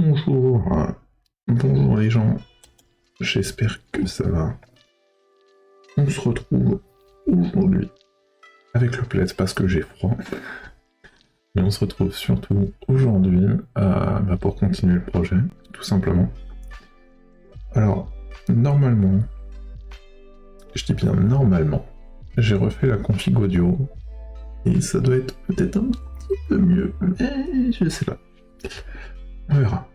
Bonjour, bonjour les gens, j'espère que ça va. On se retrouve aujourd'hui avec le plaid parce que j'ai froid, mais on se retrouve surtout aujourd'hui pour continuer le projet, tout simplement. Alors, normalement, je dis bien normalement, j'ai refait la config audio et ça doit être peut-être un petit peu mieux, mais je sais pas. On verra.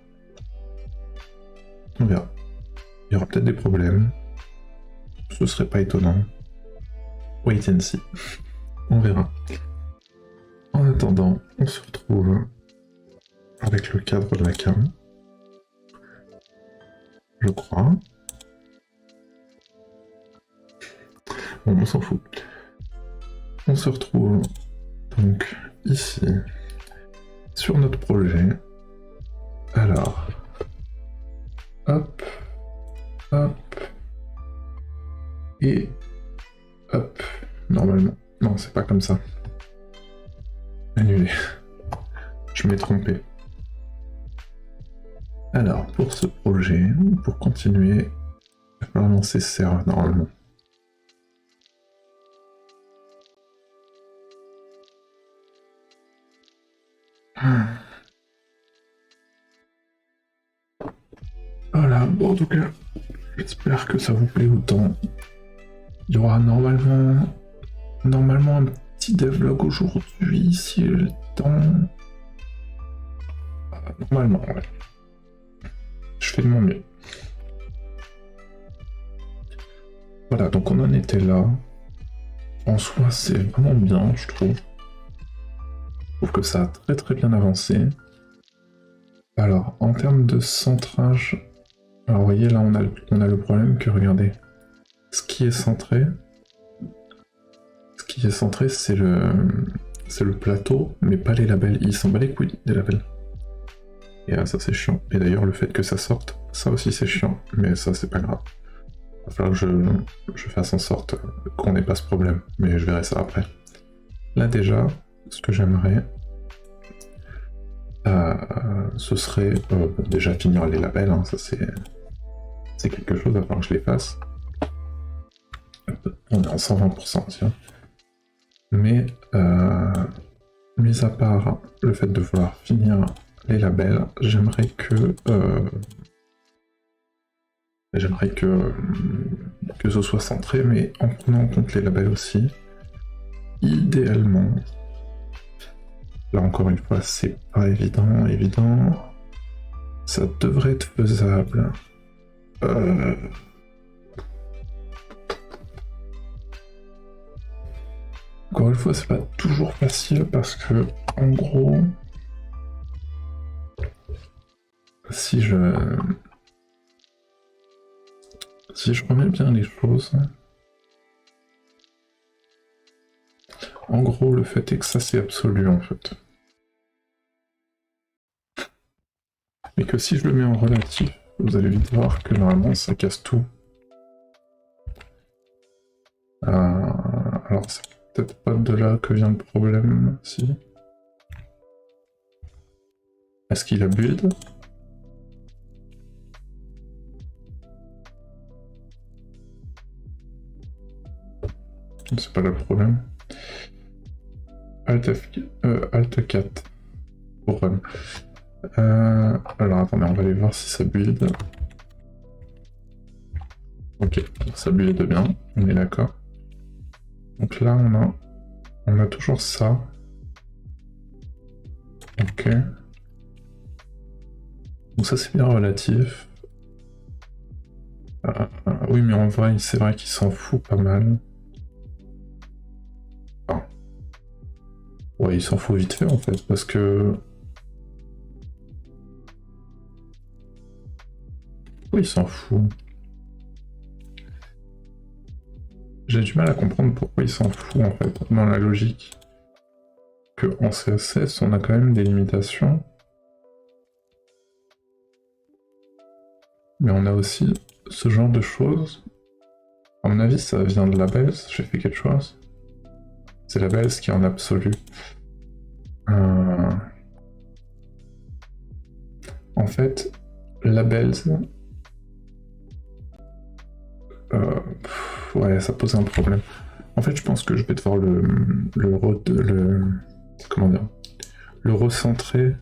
On verra. Il y aura peut-être des problèmes. Ce serait pas étonnant. Wait and see. On verra. En attendant, on se retrouve avec le cadre de la cam. Je crois. Bon, on s'en fout. On se retrouve donc ici sur notre projet. Alors, hop, hop, et hop, normalement. Non, c'est pas comme ça. Annulé. Je m'ai trompé. Alors, pour ce projet, pour continuer, il va falloir lancer serve normalement. Voilà, bon, en tout cas, j'espère que ça vous plaît autant. Il y aura normalement un petit devlog aujourd'hui, si j'ai le temps. Normalement, ouais. Je fais de mon mieux. Voilà, donc on en était là. En soi, c'est vraiment bien, je trouve. Je trouve que ça a très très bien avancé. Alors, en termes de centrage, alors vous voyez là on a le problème que regardez, ce qui est centré c'est le plateau, mais pas les labels, ils s'en bat les couilles des labels. Et ça c'est chiant. Et d'ailleurs le fait que ça sorte, ça aussi c'est chiant, mais ça c'est pas grave. Il va falloir que je fasse en sorte qu'on n'ait pas ce problème, mais je verrai ça après. Là déjà, ce que j'aimerais, ce serait déjà finir les labels, hein, ça c'est quelque chose, il va falloir que je les fasse. On est en 120%, tiens. Mais, mis à part le fait de vouloir finir les labels, j'aimerais que ce soit centré, mais en prenant en compte les labels aussi. Idéalement, là encore une fois, c'est pas évident. Ça devrait être faisable. Encore une fois, c'est pas toujours facile parce que, en gros, si je remets bien les choses, en gros, le fait est que ça c'est absolu en fait. Mais que si je le mets en relatif, vous allez vite voir que normalement ça casse tout. Alors c'est peut-être pas de là que vient le problème, si. Est-ce qu'il a build? C'est pas le problème. Alt 4 pour run. Alors attendez, on va aller voir si ça build. Ok, ça build bien, on est d'accord. Donc là on a toujours ça. Ok. Donc ça c'est bien relatif. Oui mais en vrai c'est vrai qu'il s'en fout pas mal. Ah. Ouais il s'en fout vite fait en fait parce que... Oui il s'en fout. J'ai du mal à comprendre pourquoi il s'en fout en fait, dans la logique. Que en CSS on a quand même des limitations. Mais on a aussi ce genre de choses. À mon avis, ça vient de Labels, j'ai fait quelque chose. C'est Labels qui est en absolu. En en fait, labels... ouais, ça pose un problème. En fait, je pense que je vais devoir comment dire, le recentrer,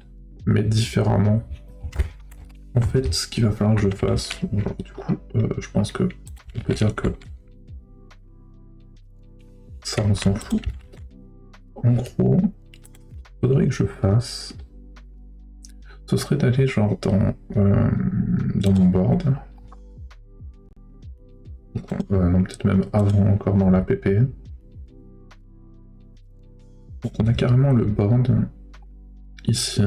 mais différemment. En fait, ce qu'il va falloir que je fasse, du coup, je pense que on peut dire que ça, on s'en fout. En gros, faudrait que je fasse, ce serait d'aller genre dans mon board. Non, peut-être même avant encore dans l'app. Donc on a carrément le board ici.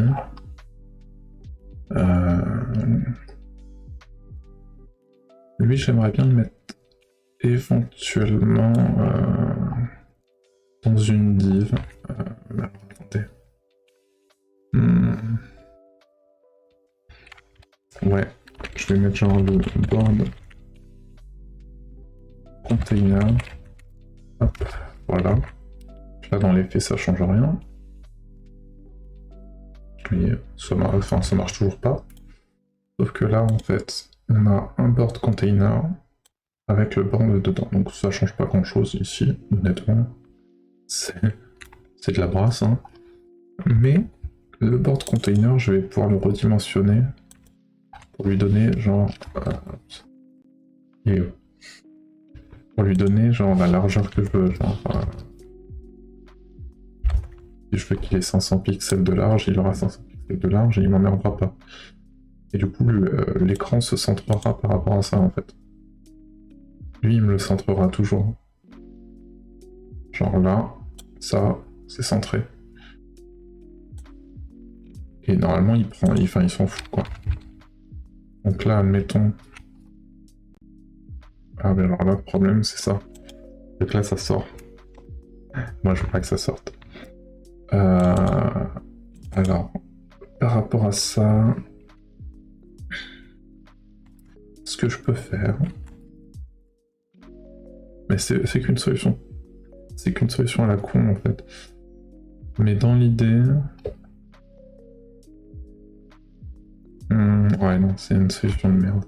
Lui, j'aimerais bien le mettre éventuellement dans une div. Alors, attendez. Ouais, je vais mettre genre le board container. Hop, voilà. Là, dans les faits, ça change rien. Oui, ça marche toujours pas. Sauf que là, en fait, on a un board container avec le board dedans. Donc ça change pas grand chose ici, honnêtement. C'est de la brasse, hein. Mais le board container, je vais pouvoir le redimensionner pour lui donner genre... pour lui donner genre la largeur que je veux. Genre, si je veux qu'il ait 500 pixels de large, il aura 500 pixels de large et il m'emmerdera pas. Et du coup, l'écran se centrera par rapport à ça en fait. Lui, il me le centrera toujours. Genre là, ça, c'est centré. Et normalement, il s'en fout quoi. Donc là, admettons. Ah, mais alors là, le problème, c'est ça. Donc là, ça sort. Moi, je veux pas que ça sorte. Alors, par rapport à ça, ce que je peux faire, mais c'est qu'une solution. C'est qu'une solution à la con en fait. Mais dans l'idée... ouais non, c'est une solution de merde.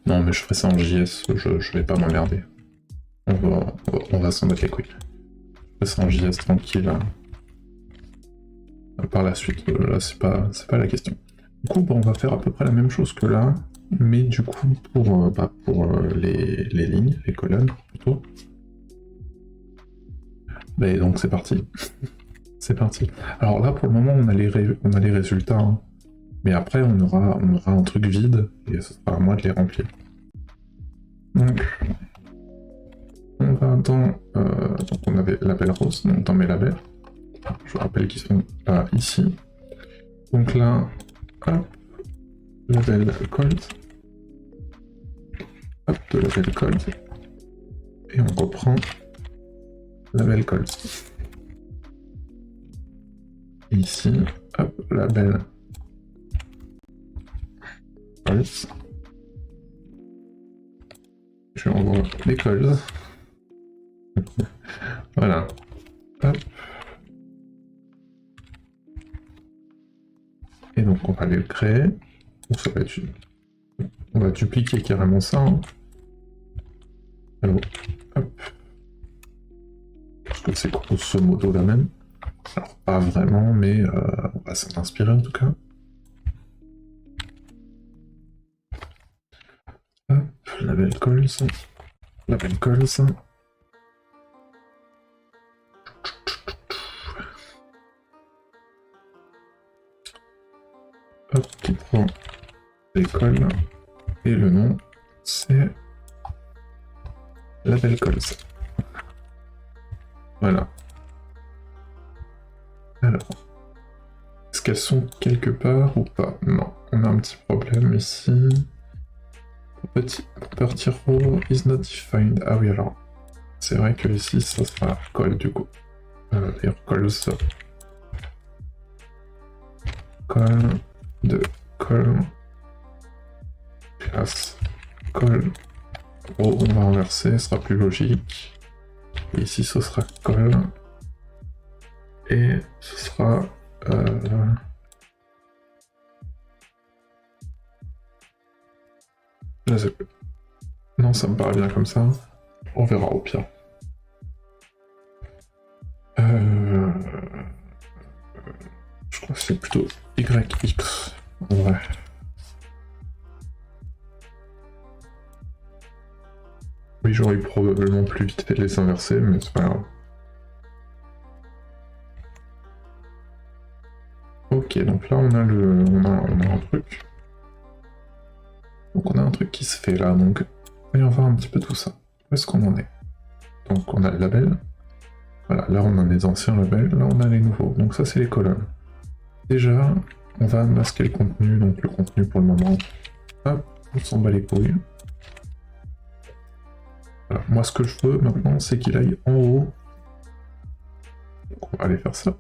Non mais je ferai ça en JS, je vais pas m'emmerder. On va s'en battre les couilles. Je ferai ça en JS tranquille. Par la suite, là c'est pas la question. Du coup, on va faire à peu près la même chose que là, mais du coup pour les lignes, les colonnes plutôt. Et donc c'est parti. C'est parti. Alors là pour le moment on a les résultats, hein. Mais après on aura un truc vide et ce sera à moi de les remplir. Donc on va donc on avait label rose, donc dans mes labels. Je rappelle qu'ils sont ici. Donc là, hop, label cold. Hop, de label cold. Et on reprend label cold. Et ici, hop, label cold. Je renvoie les colds. Voilà. Hop. Et donc on va les créer. Donc ça va être on va dupliquer carrément ça. Hein. Alors, hop. Parce que c'est grosso modo la même. Alors pas vraiment, mais on va s'en inspirer en tout cas. Hop, label calls. Label calls. Hop, qui prend l'école. Et le nom, c'est label calls. Voilà. Alors, est-ce qu'elles sont quelque part ou pas? Non, on a un petit problème ici. Property row is not defined. Ah oui, alors, c'est vrai que ici, ça sera call du coup. D'ailleurs, calls. Call de call class col. Oh, on va inverser, ce sera plus logique. Et ici, ce sera col. Et ce sera... Je sais plus. Non, ça me paraît bien comme ça. On verra au pire. Je crois que c'est plutôt YX. En vrai. Oui, j'aurais probablement plus vite fait de les inverser, mais c'est pas grave. Ok, donc là on a un truc. Donc on a un truc qui se fait là, donc voyons voir un petit peu tout ça. Où est-ce qu'on en est? Donc on a le label. Voilà, là on a les anciens labels, là on a les nouveaux. Donc ça c'est les colonnes. Déjà, on va masquer le contenu, donc le contenu pour le moment. Hop, on s'en bat les couilles. Voilà. Moi ce que je veux maintenant c'est qu'il aille en haut. Donc on va aller faire ça.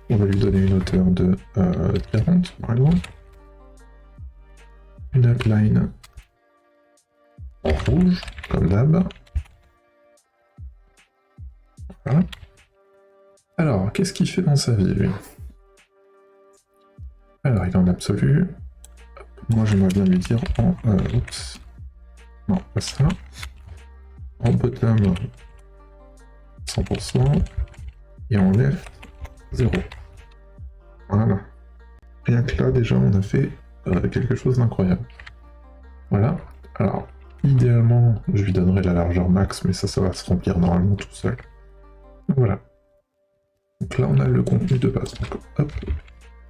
On va lui donner une hauteur de 40 par exemple. Une outline en rouge, comme d'hab. Voilà. Alors, qu'est-ce qu'il fait dans sa vie, lui? Alors, il est en absolu. Moi, j'aimerais bien lui dire en... oups. Non, pas ça. En bottom, 100%. Et en left, 0. Voilà. Rien que là, déjà, on a fait quelque chose d'incroyable. Voilà. Alors, idéalement, je lui donnerai la largeur max, mais ça va se remplir normalement tout seul. Voilà. Donc là, on a le contenu de base. Donc, hop,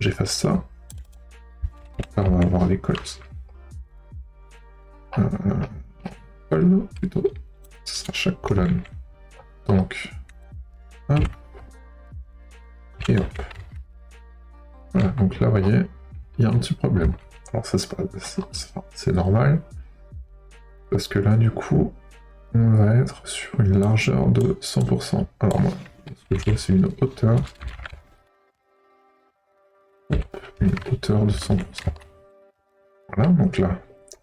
j'efface ça. Là, on va avoir les cols. Colle, plutôt. Ce sera chaque colonne. Donc, hop. Et hop. Voilà, donc là, vous voyez, il y a un petit problème. Alors ça, c'est normal. Parce que là, du coup, on va être sur une largeur de 100%. Alors moi, ce que je vois, c'est une hauteur. Hop, une hauteur de 100%. Voilà, donc là,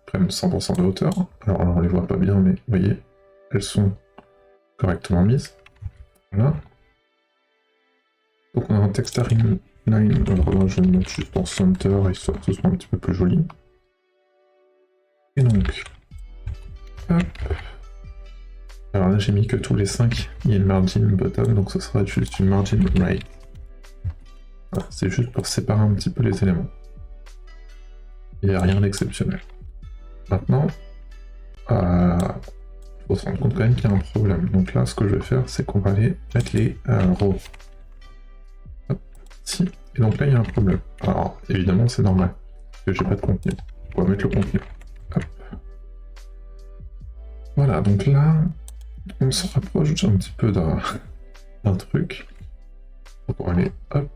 prennent 100% de hauteur. Alors là, on les voit pas bien, mais vous voyez, elles sont correctement mises. Voilà. Donc on a un texturing line. Alors là, je vais le mettre juste en center, histoire que ce soit un petit peu plus joli. Et donc, hop. Alors là, j'ai mis que tous les 5, il y a une margin bottom, donc ce sera juste une margin right. Voilà, c'est juste pour séparer un petit peu les éléments. Il n'y a rien d'exceptionnel. Maintenant, il faut se rendre compte quand même qu'il y a un problème. Donc là, ce que je vais faire, c'est qu'on va aller mettre les rows. Hop, ici. Et donc là, il y a un problème. Alors, évidemment, c'est normal, parce que j'ai pas de contenu. On va mettre le contenu. Hop. Voilà, donc là, on se rapproche un petit peu d'un truc. Donc on va aller, hop,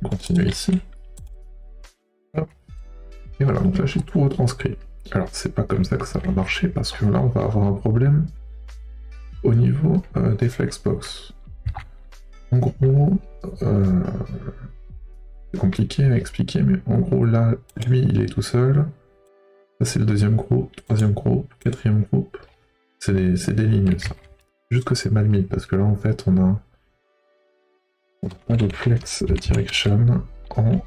continuer ici. Hop. Et voilà, donc là, j'ai tout retranscrit. Alors, c'est pas comme ça que ça va marcher, parce que là, on va avoir un problème au niveau des flexbox. En gros, c'est compliqué à expliquer, mais en gros, là, lui, il est tout seul. Ça, c'est le deuxième groupe, troisième groupe, quatrième groupe. C'est des lignes, ça. Juste que c'est mal mis, parce que là, en fait, on a pas de flex direction en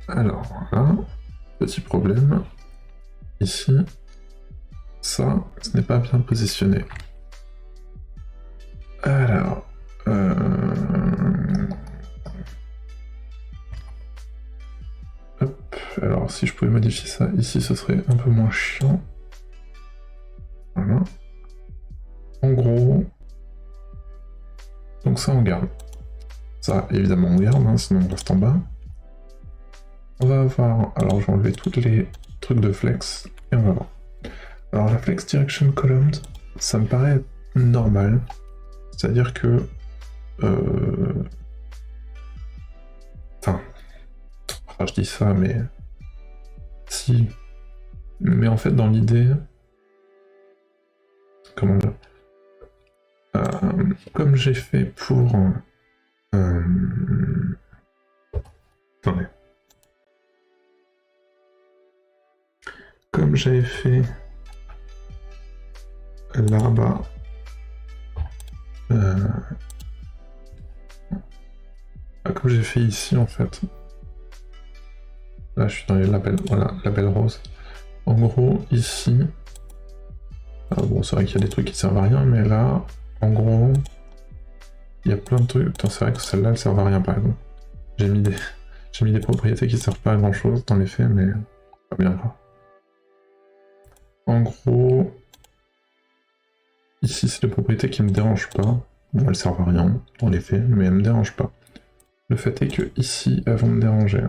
alors, là, petit problème. Ici, ça, ce n'est pas bien positionné. Alors, hop, alors si je pouvais modifier ça ici, ce serait un peu moins chiant. Voilà. En gros, donc ça on garde. Ça, évidemment, on garde, hein, sinon on reste en bas. On va avoir, alors je vais enlever tous les trucs de flex, et on va voir. Alors la flex direction column, ça me paraît normal. C'est-à-dire que... Enfin... je dis ça, mais... Si... Mais en fait, dans l'idée... Comment dire, comme j'ai fait pour... Attendez. comme j'avais fait là-bas, comme j'ai fait ici en fait. Là je suis dans les labels, voilà, label rose. En gros, ici, bon c'est vrai qu'il y a des trucs qui servent à rien, mais là, en gros, il y a plein de trucs. Putain, c'est vrai que celle-là elle sert à rien par exemple. J'ai mis des propriétés qui servent pas à grand chose dans les faits, mais pas bien grave. En gros, ici c'est des propriétés qui me dérangent pas. Bon, elles servent à rien dans les faits, mais elles me dérangent pas. Le fait est que ici, elles vont me déranger.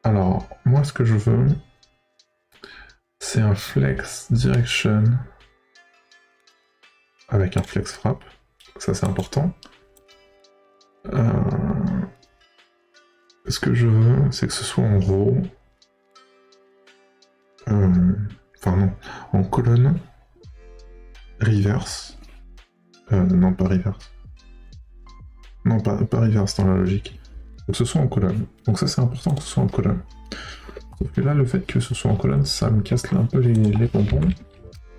Alors, moi ce que je veux, c'est un flex direction avec un flex frappe. Ça c'est important. Ce que je veux, c'est que ce soit en row. Enfin non, en colonne. Reverse. Non, pas reverse. Non, pas reverse dans la logique. Faut que ce soit en colonne. Donc ça c'est important que ce soit en colonne. Sauf que là, le fait que ce soit en colonne, ça me casse un peu les bonbons.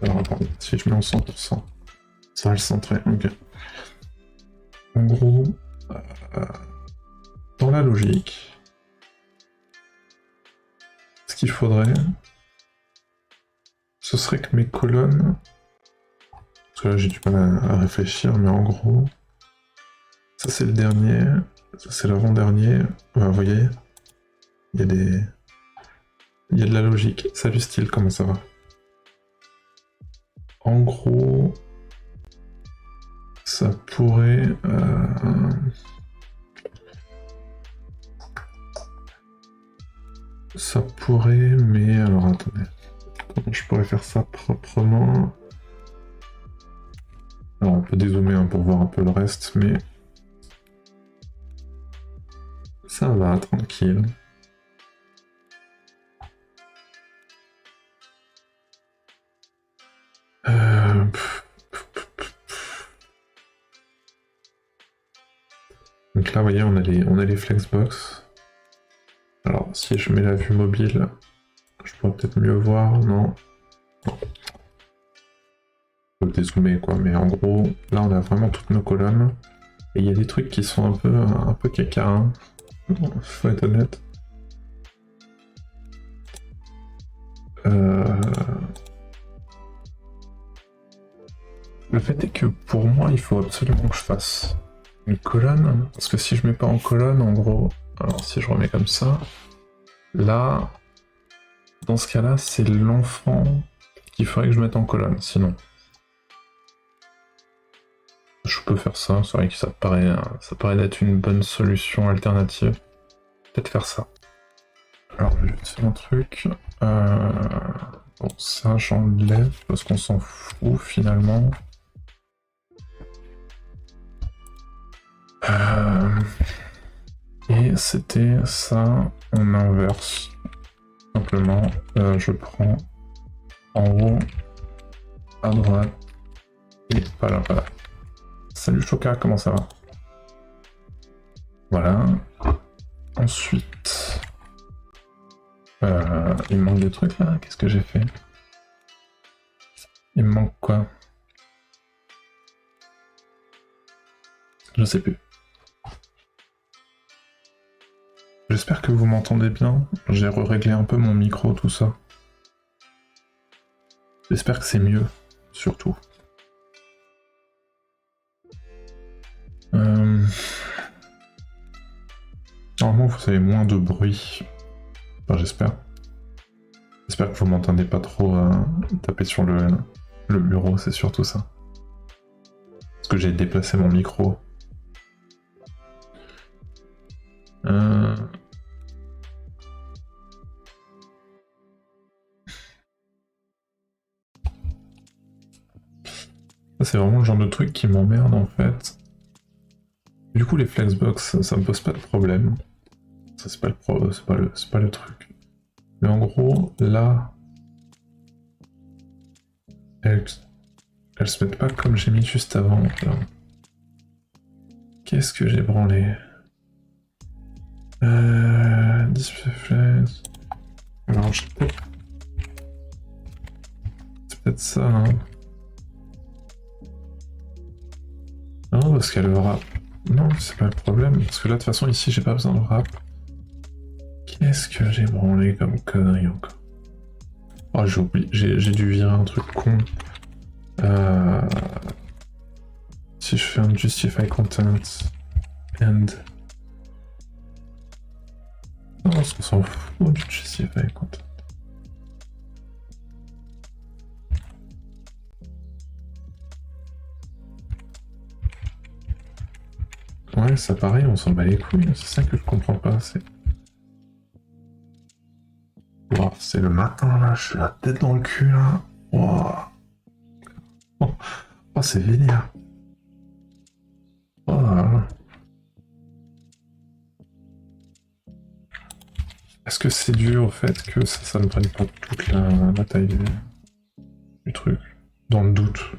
Alors attendez, si je mets en 100%, ça va le centrer, ok. En gros, dans la logique, ce qu'il faudrait, ce serait que mes colonnes... Parce que là j'ai du mal à réfléchir, mais en gros, ça c'est le dernier, ça c'est l'avant-dernier. Vous voyez, il y a des... Il y a de la logique. Salut Style, comment ça va? En gros, ça pourrait... Ça pourrait, mais alors attendez. Comment je pourrais faire ça proprement? Alors on peut dézoomer hein, pour voir un peu le reste, mais... Ça va, tranquille. Donc là, vous voyez, on a les flexbox. Alors, si je mets la vue mobile, je pourrais peut-être mieux voir, non? Non. Je peux dézoomer, quoi, mais en gros, là, on a vraiment toutes nos colonnes. Et il y a des trucs qui sont un peu caca, hein. Faut être honnête. Le fait est que pour moi, il faut absolument que je fasse une colonne, parce que si je mets pas en colonne, en gros, alors si je remets comme ça, là, dans ce cas-là, c'est l'enfant qu'il faudrait que je mette en colonne, sinon. Je peux faire ça, c'est vrai que ça paraît être une bonne solution alternative. Peut-être faire ça. Alors, je vais faire un truc. Bon, ça, j'enlève parce qu'on s'en fout finalement. Et c'était ça en inverse. Simplement, je prends en haut, à droite, et voilà, voilà. Salut Choca, comment ça va? Voilà. Ensuite, il me manque des trucs là, qu'est-ce que j'ai fait? Il me manque quoi? Je sais plus. J'espère que vous m'entendez bien. J'ai réglé un peu mon micro, tout ça. J'espère que c'est mieux, surtout. Normalement, vous avez moins de bruit. Enfin, j'espère. J'espère que vous m'entendez pas trop taper sur le bureau, c'est surtout ça. Parce que j'ai déplacé mon micro. C'est vraiment le genre de truc qui m'emmerde en fait. Du coup les flexbox ça me pose pas de problème. Ça c'est pas le truc. Mais en gros là elles se mettent pas comme j'ai mis juste avant. Qu'est-ce que j'ai branlé? Display flex. Alors je vais peut-être peut-être ça, hein. Non, parce qu'elle aura... Non, c'est pas le problème, parce que là, de toute façon, ici, j'ai pas besoin de rap. Qu'est-ce que j'ai branlé comme connerie encore? Oh, j'ai oublié, j'ai dû virer un truc con. Si je fais un justify content and... Non, parce qu'on s'en fout du justify content. Ouais, ça pareil, on s'en bat les couilles, c'est ça que je comprends pas, c'est... Wow, c'est le matin, là, je suis la tête dans le cul, là. Wow. Oh, c'est vénère. Oh là là. Est-ce que c'est dû au fait que ça ne prenne pas toute la taille du truc? Dans le doute.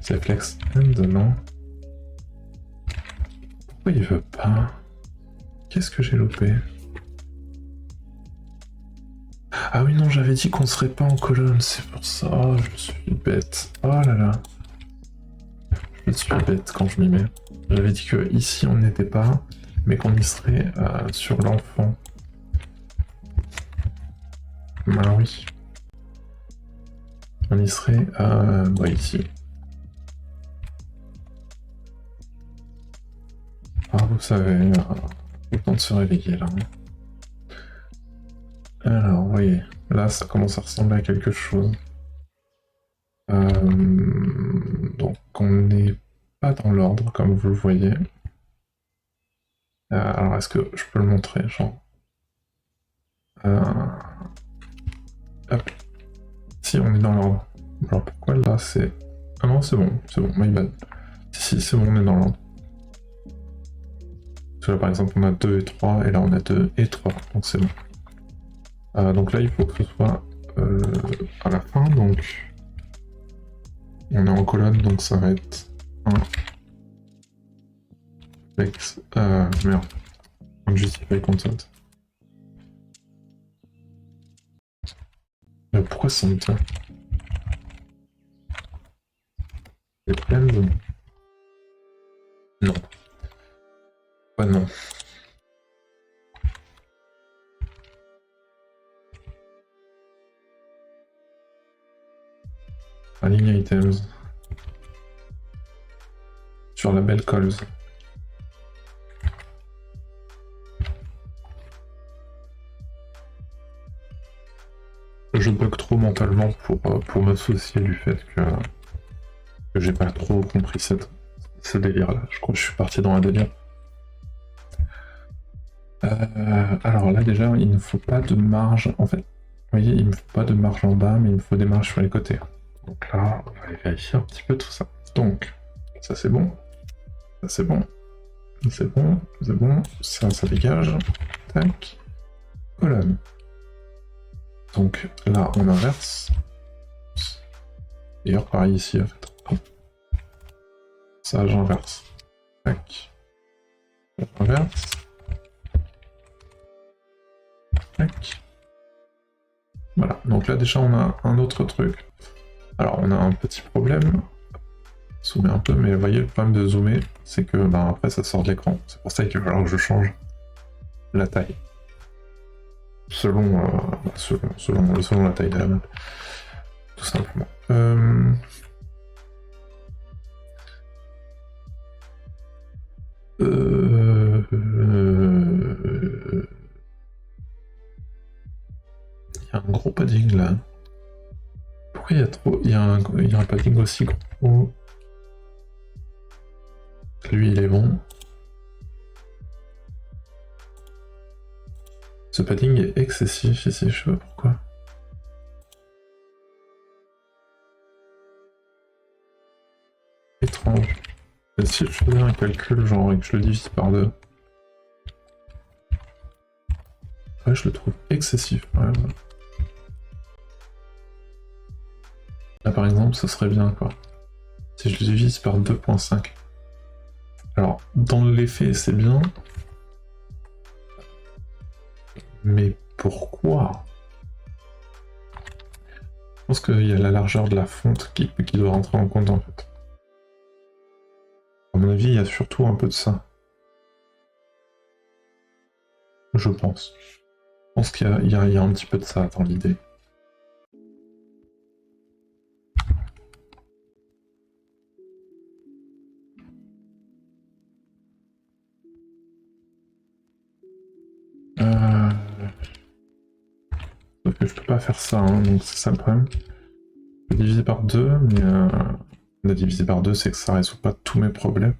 C'est flex end, non? Pourquoi il veut pas? Qu'est-ce que j'ai loupé? Ah oui, non, j'avais dit qu'on serait pas en colonne, c'est pour ça. Oh, je suis bête. Oh là là. Je suis bête quand je m'y mets. J'avais dit que ici on n'était pas, mais qu'on y serait sur l'enfant. Bah oui. On y serait ici. Ah, vous savez, le temps de se réveiller là. Alors, vous voyez, là ça commence à ressembler à quelque chose. Donc on n'est pas dans l'ordre comme vous le voyez. Alors est-ce que je peux le montrer, genre hop. Si on est dans l'ordre. Alors pourquoi là c'est... Ah non c'est bon, my bad. Si c'est bon, on est dans l'ordre. Parce que là par exemple on a 2 et 3 et là on a 2 et 3, donc c'est bon. Donc là il faut que ce soit à la fin, donc on est en colonne, donc ça va être 1 flex, merde, un justify content. Mais pourquoi ça me tient? C'est plein de... Non. Ouais, non. Align items. Sur la belle calls. Je bug trop mentalement pour m'associer du fait que j'ai pas trop compris ce délire là. Je crois que je suis parti dans un délire. Alors là déjà il ne faut pas de marge en fait. Vous voyez, il ne me faut pas de marge en bas, mais il me faut des marges sur les côtés. Donc là, on va aller vérifier un petit peu tout ça. Donc, ça c'est bon. Ça c'est bon. C'est bon. C'est bon. Ça dégage. Tac. Colonne. Donc là, on inverse. D'ailleurs, pareil ici, en fait. Ça, j'inverse. Tac. J'inverse. Tac. Voilà. Donc là, déjà, on a un autre truc. Alors, on a un petit problème. Zoomer un peu, mais vous voyez, le problème de zoomer, c'est que après, ça sort de l'écran. C'est pour ça qu'il va falloir que je change la taille. Selon la taille de la map. Tout simplement. Il y a un gros padding là. Pourquoi il y a trop... Il y a un padding aussi gros. Lui il est bon. Ce padding est excessif ici, je sais pas pourquoi. Étrange. Et si je faisais un calcul genre et que je le divise par 2. Ouais, je le trouve excessif. Ouais. Là par exemple, ce serait bien quoi. Si je le divise par 2.5. Alors, dans l'effet, c'est bien. Mais pourquoi? pense qu'il y a la largeur de la fonte qui doit rentrer en compte en fait. À mon avis, il y a surtout un peu de ça. Je pense. Je pense qu'il y a un petit peu de ça dans l'idée. Sauf que je peux pas faire ça, hein, donc c'est ça le problème. Je peux diviser par 2, mais on a divisé par 2, c'est que ça résout pas tous mes problèmes.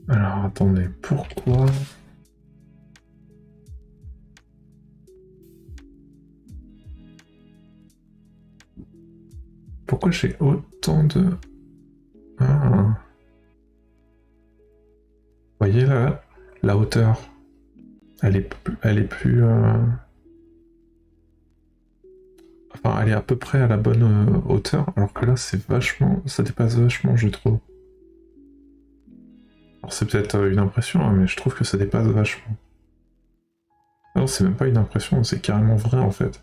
Alors attendez, pourquoi... Pourquoi j'ai autant de... Ah. Vous voyez là, la hauteur, elle est plus... Enfin, elle est à peu près à la bonne hauteur, alors que là, c'est vachement... Ça dépasse vachement, je trouve. Alors c'est peut-être une impression, hein, mais je trouve que ça dépasse vachement. Non, c'est même pas une impression, c'est carrément vrai, en fait.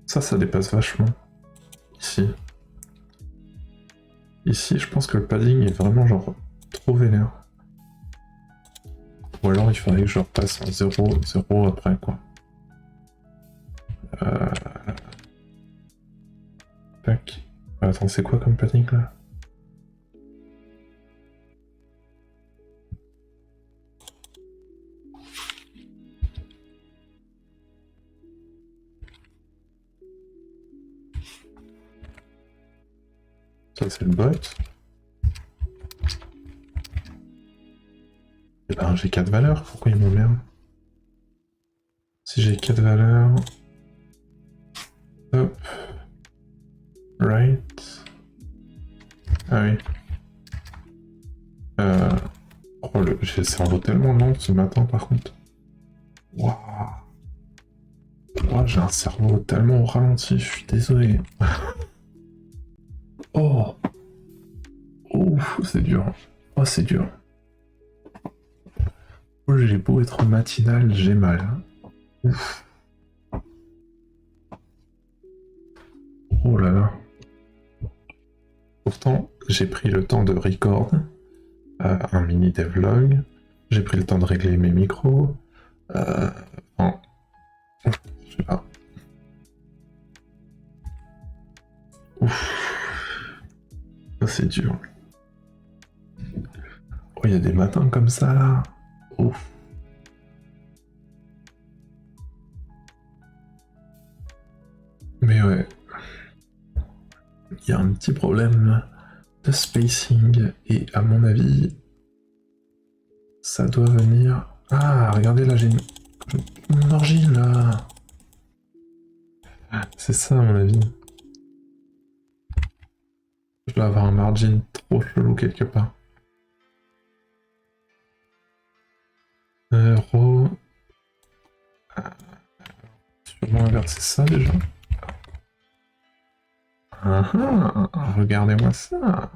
Ça dépasse vachement. Ici. Ici, je pense que le padding est vraiment, genre, trop vénère. Ou alors, il faudrait que je repasse en 0 après, quoi. Tac. Attends, c'est quoi comme padding, là? Ça, c'est le bot. Et ben, j'ai 4 valeurs, pourquoi il m'emmerde? Si j'ai 4 valeurs... Hop. Right. Ah oui. Oh, j'ai le cerveau tellement lent ce matin, par contre. Waouh. Oh, j'ai un cerveau tellement au ralenti, je suis désolé. Oh. Ouf, c'est dur. Oh, c'est dur. Oh, j'ai beau être matinal, j'ai mal. Ouf. Oh là là. Pourtant, j'ai pris le temps de record un mini devlog. J'ai pris le temps de régler mes micros. Enfin, je sais pas. Ouf. Ça, c'est dur. Oh, il y a des matins comme ça, là. Ouf. Mais ouais. Il y a un petit problème de spacing. Et à mon avis, ça doit venir... Ah, regardez, là, j'ai une margine, là. C'est ça, à mon avis. Je dois avoir un margin trop chelou quelque part. Rho... Sûrement inverser ça, déjà. Ah ah, regardez-moi ça.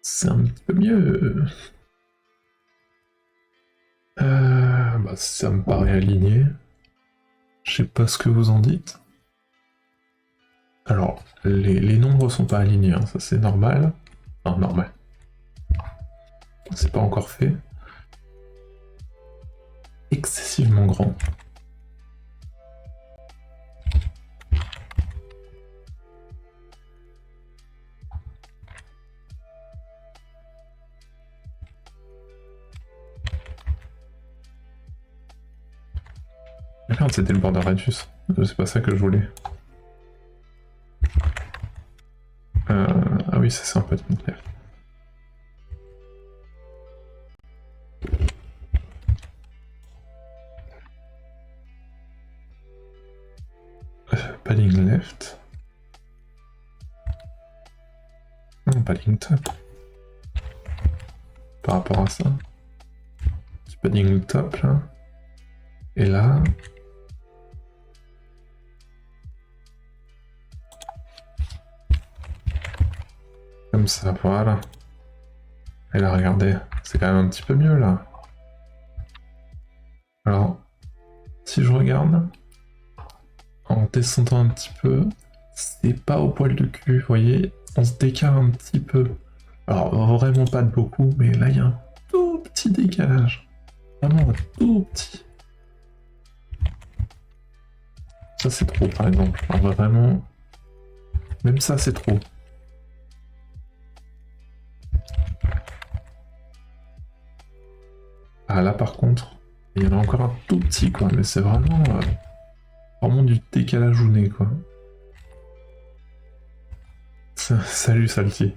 C'est un petit peu mieux. Bah, ça me paraît aligné. Je sais pas ce que vous en dites. Alors, les nombres sont pas alignés, hein, ça c'est normal. Enfin, normal. C'est pas encore fait. Excessivement grand. Merde, c'était le border radius. C'est pas ça que je voulais. Ah oui, ça c'est un peu de clair. Padding left. Non, padding top. Par rapport à ça. Du padding top là. Et là. Comme ça, voilà. Et là, regardez, c'est quand même un petit peu mieux, là. Alors, si je regarde, en descendant un petit peu, c'est pas au poil de cul, vous voyez, on se décale un petit peu. Alors, vraiment pas de beaucoup, mais là, il y a un tout petit décalage. Vraiment un tout petit. Ça, c'est trop, par exemple. Alors, vraiment, même ça, c'est trop. Ah, là, par contre, il y en a encore un tout petit, quoi, mais c'est vraiment, vraiment du décalage au nez, quoi. Salut, Salty.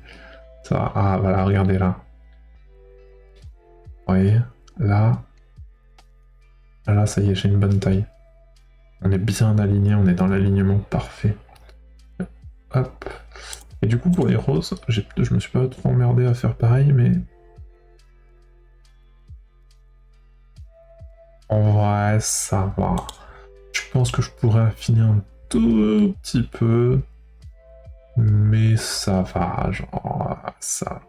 Ça, ah, voilà, regardez là. Vous voyez, là, ça y est, j'ai une bonne taille. On est bien aligné, on est dans l'alignement parfait. Hop. Et du coup, pour les roses, je me suis pas trop emmerdé à faire pareil, mais... En vrai, ça va. Je pense que je pourrais affiner un tout petit peu. Mais ça va, genre, ça...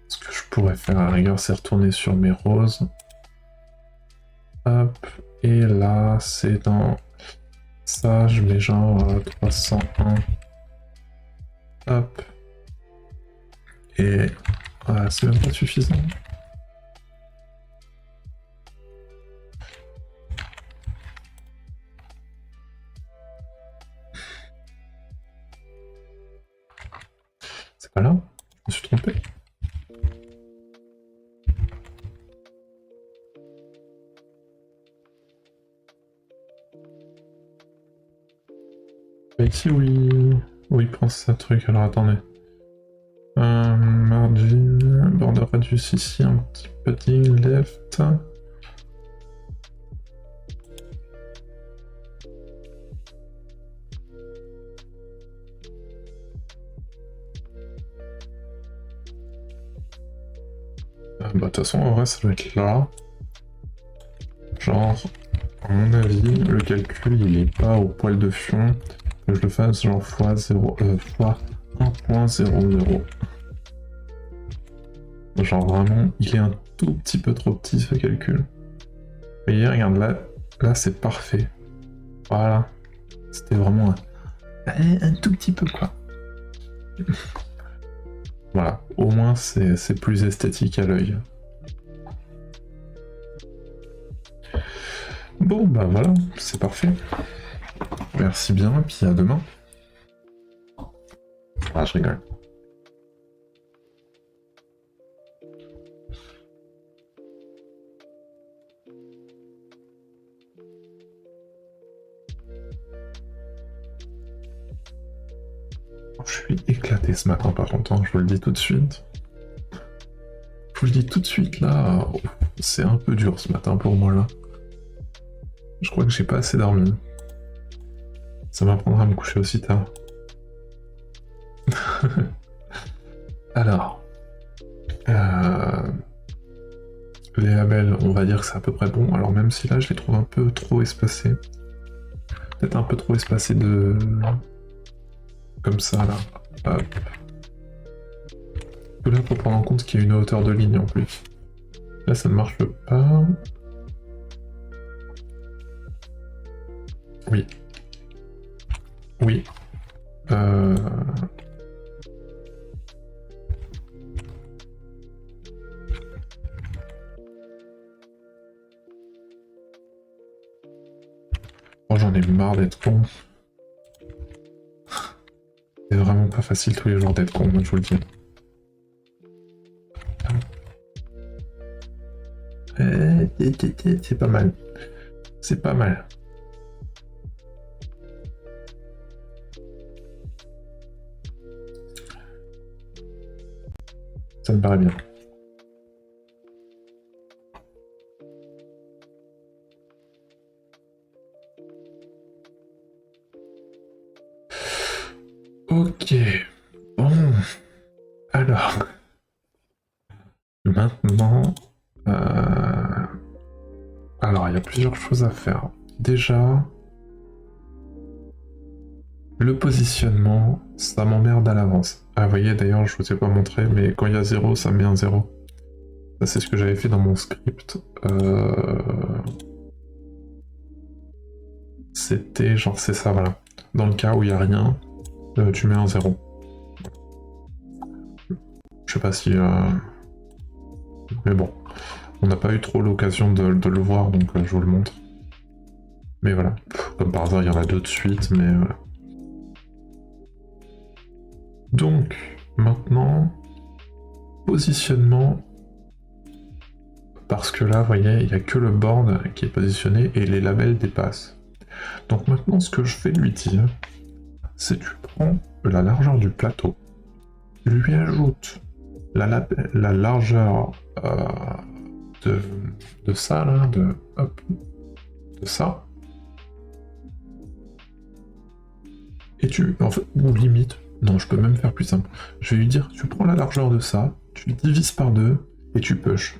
Ce que je pourrais faire à la rigueur, c'est retourner sur mes roses. Hop. Et là, c'est dans... Ça, je mets genre 301. Hop. Et voilà, c'est même pas suffisant. C'est pas là, je me suis trompé. Bah ici où il pense ça truc, alors attendez. Margin, border radius ici, un petit padding left. Bah de toute façon en vrai ça doit être là. Genre, à mon avis, le calcul il est pas au poil de fion. Que je le fasse genre fois 0, fois 1.00. Genre vraiment, il est un tout petit peu trop petit ce calcul. Vous voyez, regarde là c'est parfait. Voilà. C'était vraiment un tout petit peu quoi. Voilà, au moins c'est plus esthétique à l'œil. Bon bah voilà, c'est parfait. Merci bien, et puis à demain. Ah, je rigole. Je suis éclaté ce matin par contre, hein, je vous le dis tout de suite. Je vous le dis tout de suite là, c'est un peu dur ce matin pour moi là. Je crois que j'ai pas assez dormi. Ça m'apprendra à me coucher aussi tard. Alors, les labels, on va dire que c'est à peu près bon. Alors même si là je les trouve un peu trop espacés. Peut-être un peu trop espacés de... Comme ça là. Hop. Là, faut prendre en compte qu'il y a une hauteur de ligne en plus. Là, ça ne marche pas. Oui. Oui. Oh, j'en ai marre d'être con. C'est vraiment pas facile tous les jours d'être con, moi je vous le dis. C'est pas mal. C'est pas mal. Ça me paraît bien. Ok. Bon. Alors. Maintenant... Alors, il y a plusieurs choses à faire. Déjà... Le positionnement, ça m'emmerde à l'avance. Ah, vous voyez, d'ailleurs, je vous ai pas montré, mais quand il y a 0, ça me met un 0. Ça, c'est ce que j'avais fait dans mon script. C'était genre, c'est ça, voilà. Dans le cas où il n'y a rien, tu mets un 0. Je sais pas si... Mais bon, on n'a pas eu trop l'occasion de le voir, donc je vous le montre. Mais voilà, comme par hasard, il y en a deux de suite, mais voilà. Donc, maintenant, positionnement, parce que là, vous voyez, il n'y a que le board qui est positionné et les labels dépassent. Donc maintenant, ce que je vais lui dire, c'est tu prends la largeur du plateau, tu lui ajoutes la largeur de ça, là, de ça, et tu, en fait, ou limite, non, je peux même faire plus simple. Je vais lui dire, tu prends la largeur de ça, tu le divises par 2 et tu push.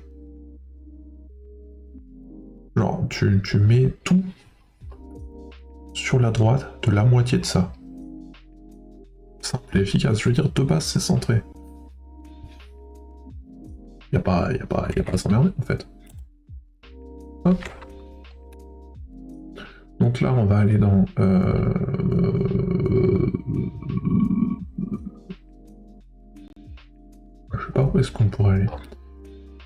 Genre, tu mets tout sur la droite de la moitié de ça. Simple et efficace. Je veux dire, de base, c'est centré. Y a pas à s'emmerder, en fait. Hop. Donc là, on va aller dans... Je sais pas où est-ce qu'on pourrait aller.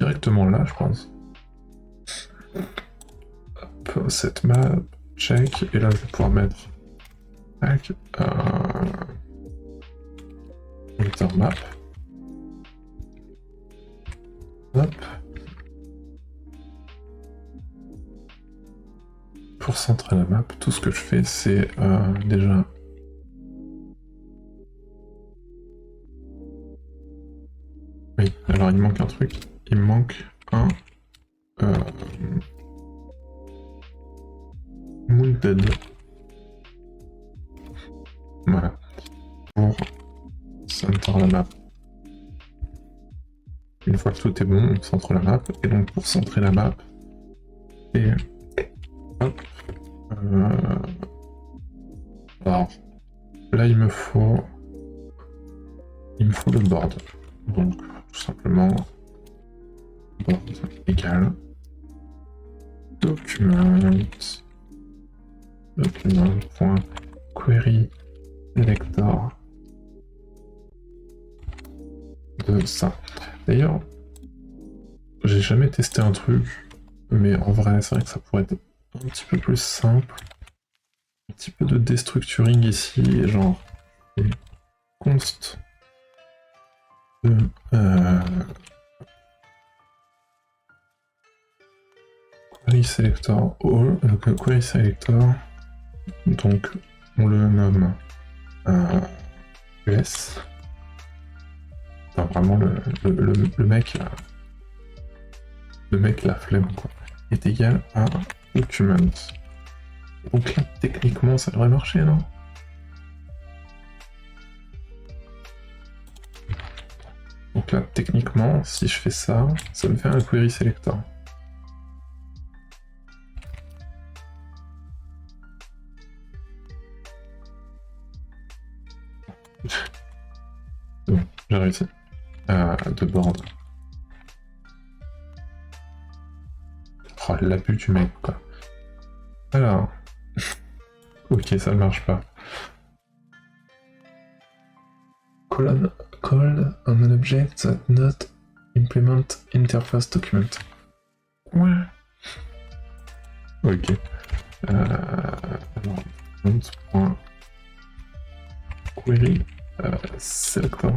Directement là, je pense. Hop, cette map, check, et là, je vais pouvoir mettre... Tac, vector map. Hop. Pour centrer la map, tout ce que je fais, c'est déjà... Oui, alors il manque un truc. Il me manque un... Mounted. Voilà. Pour center la map. Une fois que tout est bon, on centre la map. Et donc pour centrer la map, et hop. Alors là il me faut le board. Donc tout simplement board égal document.query selector de ça. D'ailleurs, j'ai jamais testé un truc, mais en vrai, c'est vrai que ça pourrait être un petit peu plus simple. Un petit peu de destructuring ici, genre const de query selector all, query selector, donc on le nomme US. Enfin, vraiment le mec la flemme quoi, est égal à document. Donc là techniquement ça devrait marcher, non? Donc là techniquement si je fais ça, ça me fait un query selector. Bon, j'ai réussi. De board. Oh, l'abus du mec, quoi. Alors... ok, ça ne marche pas. Colon, call on an object that not implement interface document. Ouais. Ok. Alors, query selector.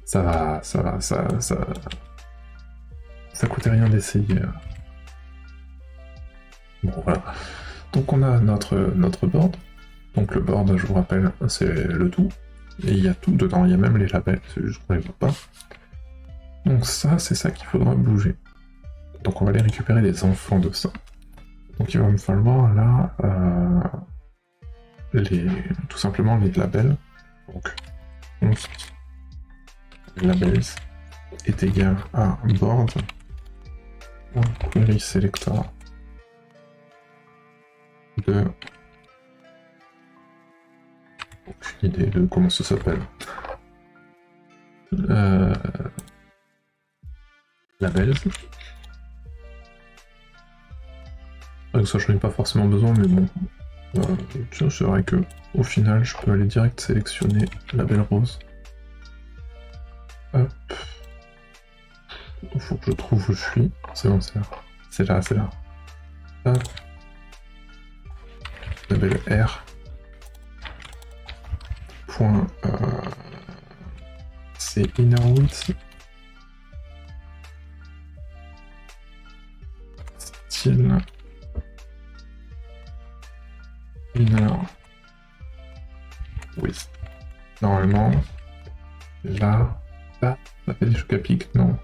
Ça coûtait rien d'essayer. Bon voilà. Donc on a notre board. Donc le board, je vous rappelle, c'est le tout. Et il y a tout dedans, il y a même les labels, c'est juste qu'on les voit pas. Donc ça, c'est ça qu'il faudra bouger. Donc on va aller récupérer les enfants de ça. Donc il va me falloir là tout simplement les labels. Donc const labels est égal à board query selector de... aucune idée de comment ça s'appelle. labels. Que ça, j'en ai pas forcément besoin, mais bon. Tiens, c'est vrai que au final, je peux aller direct sélectionner label rose. Hop. Il faut que je trouve où je suis. C'est bon, c'est là. C'est là, c'est là. Hop. Label R. Point. C'est innerwidth. Style. Inner. Width. Normalement. Là. Là. Ça fait des chocs à pic. Non.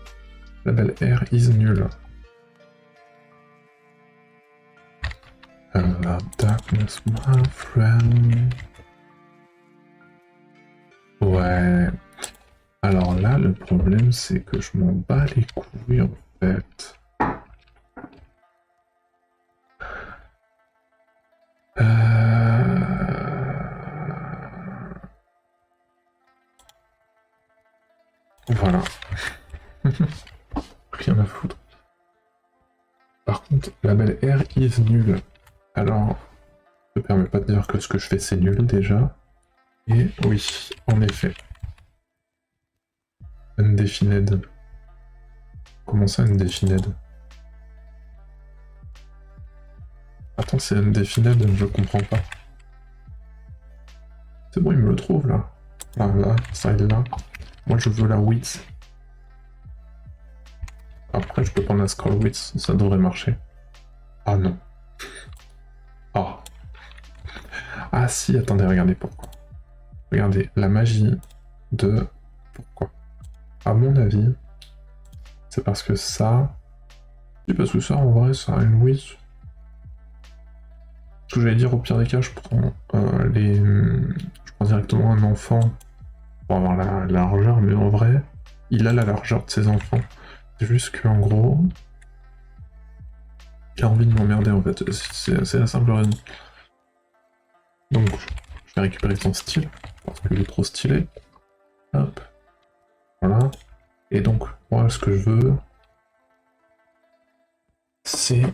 Label R is nul. Darkness, my friend. Ouais. Alors là, le problème, c'est que je m'en bats les couilles, en fait. Voilà. Rien à foutre. Par contre, label R is nul. Alors, ça ne permet pas de dire que ce que je fais c'est nul déjà. Et oui, en effet. Undefined. Comment ça, undefined? Attends, c'est undefined, je comprends pas. C'est bon, il me le trouve là. Ah, là, ça est là. Moi je veux la width. Après, je peux prendre la scroll width, ça devrait marcher. Ah non. Ah. Ah si, attendez, regardez pourquoi. Regardez, la magie de... Pourquoi? À mon avis, c'est parce que ça... Oui, parce que ça, en vrai, ça a une width. Ce que j'allais dire, au pire des cas, je prends Je prends directement un enfant pour avoir la largeur, mais en vrai, il a la largeur de ses enfants. C'est juste qu'en gros... Il a envie de m'emmerder, en fait. C'est la simple raison. Donc, je vais récupérer son style, parce qu'il est trop stylé. Hop. Voilà. Et donc, moi, ce que je veux, c'est...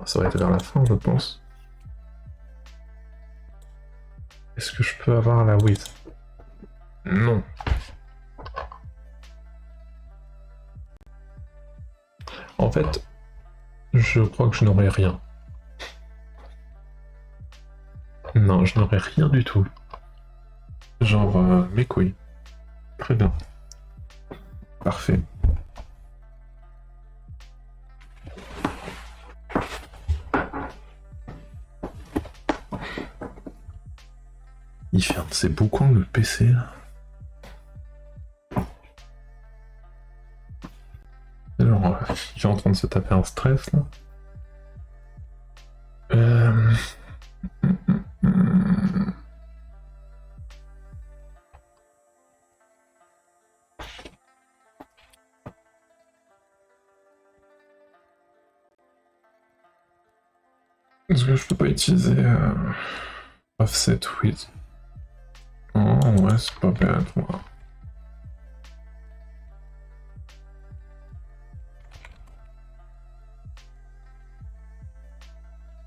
Ça va être vers la fin, je pense. Est-ce que je peux avoir la width? Non. En fait, je crois que je n'aurai rien. Non, je n'aurai rien du tout. Genre, mes couilles. Très bien. Parfait. Il fait un de ces boucans, le PC, là. Genre, il est en train de se taper un stress, là. Est-ce que je peux pas utiliser offset width? Oh ouais, c'est pas bête, moi.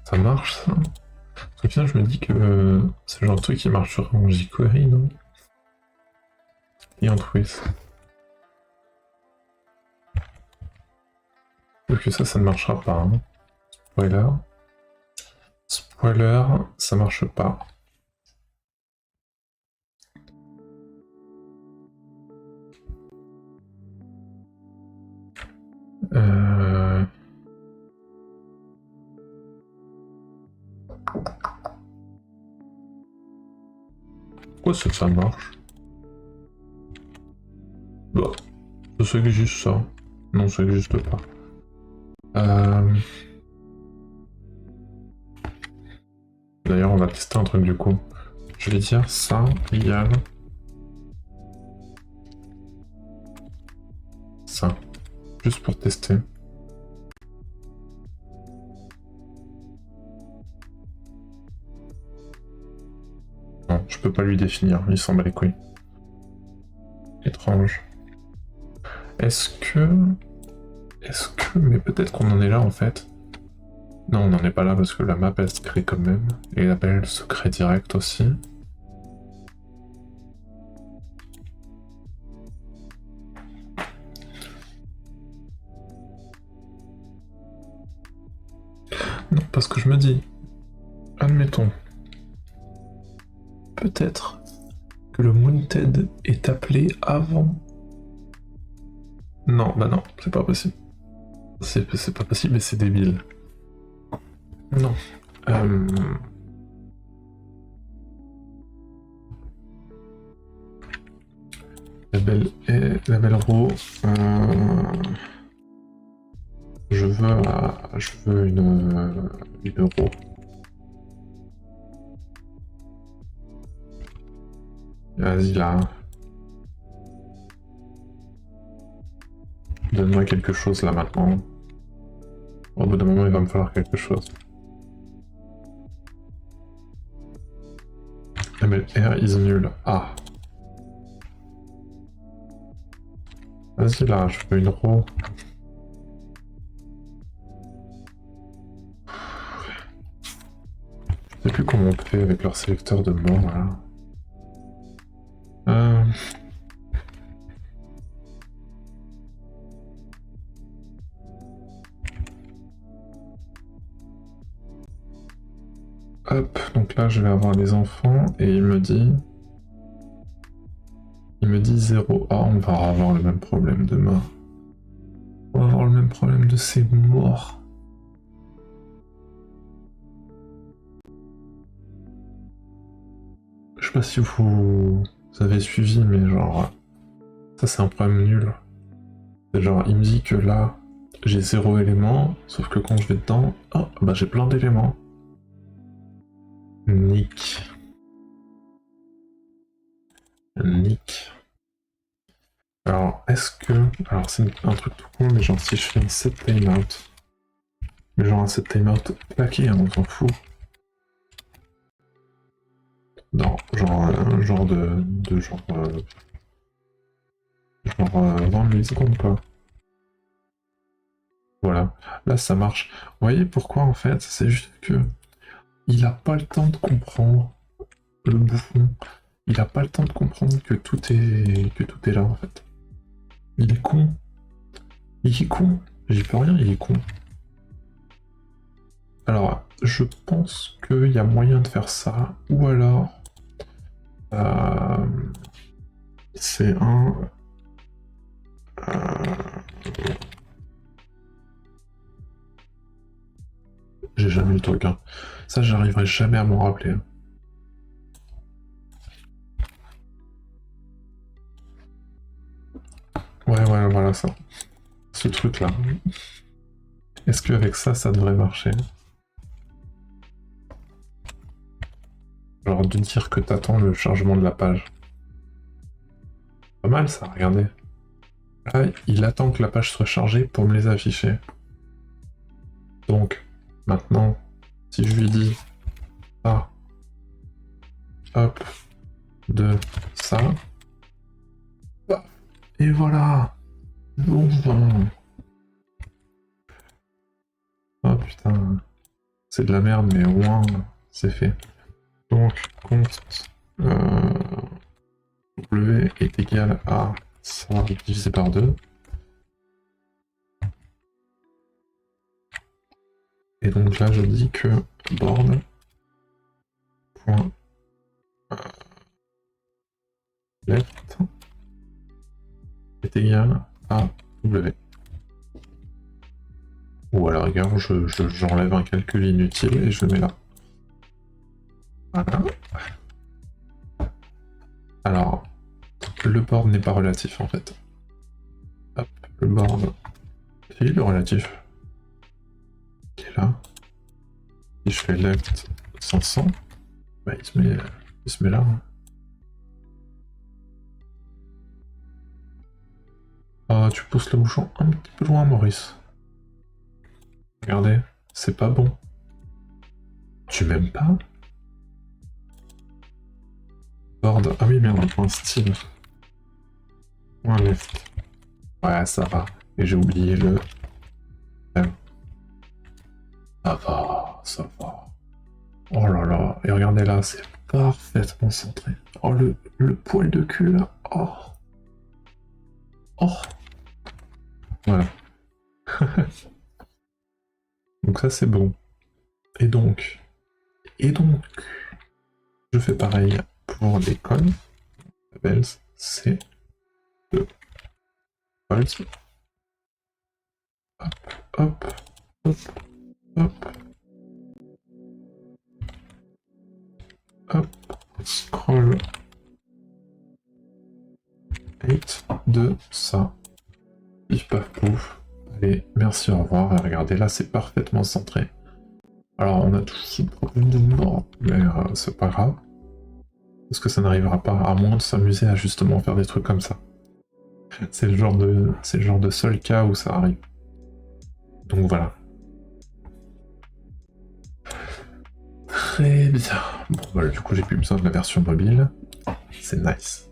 Ça marche, ça? Parce qu'au final, je me dis que c'est le genre de truc qui marcherait en jQuery, non? Et en twist. Sauf que ça ne marchera pas, hein. Spoiler. Spoiler, ça marche pas. Pourquoi ça marche? Bah, ça existe ça. Non, ça n'existe pas. D'ailleurs, on va tester un truc du coup. Je vais dire ça égale ça. Juste pour tester. Non, je peux pas lui définir, il s'en bat les couilles. Étrange. Est-ce que... Mais peut-être qu'on en est là en fait. Non, on n'en est pas là parce que la map elle se crée quand même. Et la belle se crée direct aussi. Non, parce que je me dis, admettons, peut-être que le Moonted est appelé avant. Non, bah non, c'est pas possible. C'est pas possible et c'est débile. Non. La belle Ro. Je veux une Ro. Vas-y là. Donne-moi quelque chose là maintenant. Au bout d'un moment, il va me falloir quelque chose. MLR is nul. Ah. Vas-y là, je veux une Ro. Je sais plus comment on fait avec leur sélecteur de mort là. Hop, donc là je vais avoir les enfants et il me dit 0. Ah, on va avoir le même problème demain. On va avoir le même problème de ces morts. Je sais pas si vous avez suivi, mais genre, ça c'est un problème nul. C'est genre, il me dit que là, j'ai 0 élément, sauf que quand je vais dedans, oh, bah j'ai plein d'éléments. Nick. Alors, est-ce que... Alors, c'est un truc tout con, mais genre, si je fais un set timeout... Mais genre, un set timeout plaqué, hein, on s'en fout. Non, genre, un genre de genre... genre 20 millisecondes, quoi. Voilà. Là, ça marche. Vous voyez pourquoi, en fait? C'est juste que... Il a pas le temps de comprendre, le bouffon. Il a pas le temps de comprendre que tout est là, en fait. Il est con. Il est con. J'y peux rien, il est con. Alors, je pense qu'il y a moyen de faire ça. Ou alors... c'est un... J'ai jamais eu le truc, hein. Ça, j'arriverai jamais à m'en rappeler. Hein. Ouais, voilà ça. Ce truc-là. Est-ce qu'avec ça, ça devrait marcher? Genre de dire que t'attends le chargement de la page. Pas mal ça, regardez. Là, il attend que la page soit chargée pour me les afficher. Donc, maintenant, si je lui dis ça, hop, de ça, et voilà. Bon. Oh putain, c'est de la merde, mais au moins, c'est fait. Donc, const W est égal à ça divisé par 2. Et donc là, je dis que board point left est égal à W. Ou à la rigueur, j'enlève un calcul inutile et je le mets là. Voilà. Alors, le board n'est pas relatif en fait. Hop, le board. Si, le relatif. Qui est là. Si je fais left 500, bah il se met là. Hein. Ah, tu pousses le bouchon un petit peu loin, Maurice. Regardez, c'est pas bon. Tu m'aimes pas? Board. Ah oui, merde, point style. Point left. Ouais, ça va. Et j'ai oublié le... Ça va, ça va. Oh là là, et regardez là, c'est parfaitement centré. Oh, le poil de cul là. Oh. Oh. Voilà. Donc ça c'est bon. Et donc, je fais pareil pour les cônes. Labels, c'est de Bolt. Hop, hop, hop, hop, hop. Scroll 8 de ça. Pif paf pouf. Allez, merci, au revoir. Et regardez, là c'est parfaitement centré. Alors on a toujours ce problème de mort, mais c'est pas grave. Parce que ça n'arrivera pas, à moins de s'amuser à justement faire des trucs comme ça. C'est le genre de seul cas où ça arrive. Donc voilà. Très bien. Bon voilà, du coup j'ai plus besoin de la version mobile. C'est nice.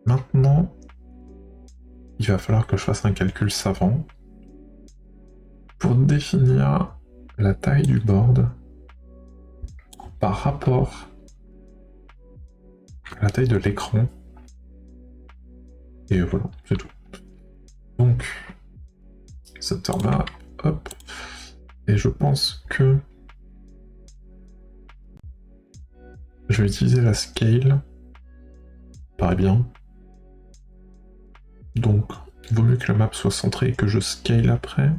Maintenant, il va falloir que je fasse un calcul savant pour définir la taille du board par rapport à la taille de l'écran. Et voilà, c'est tout. Donc, center map, hop. Et je pense que je vais utiliser la scale. Paraît bien. Donc, il vaut mieux que la map soit centrée et que je scale après.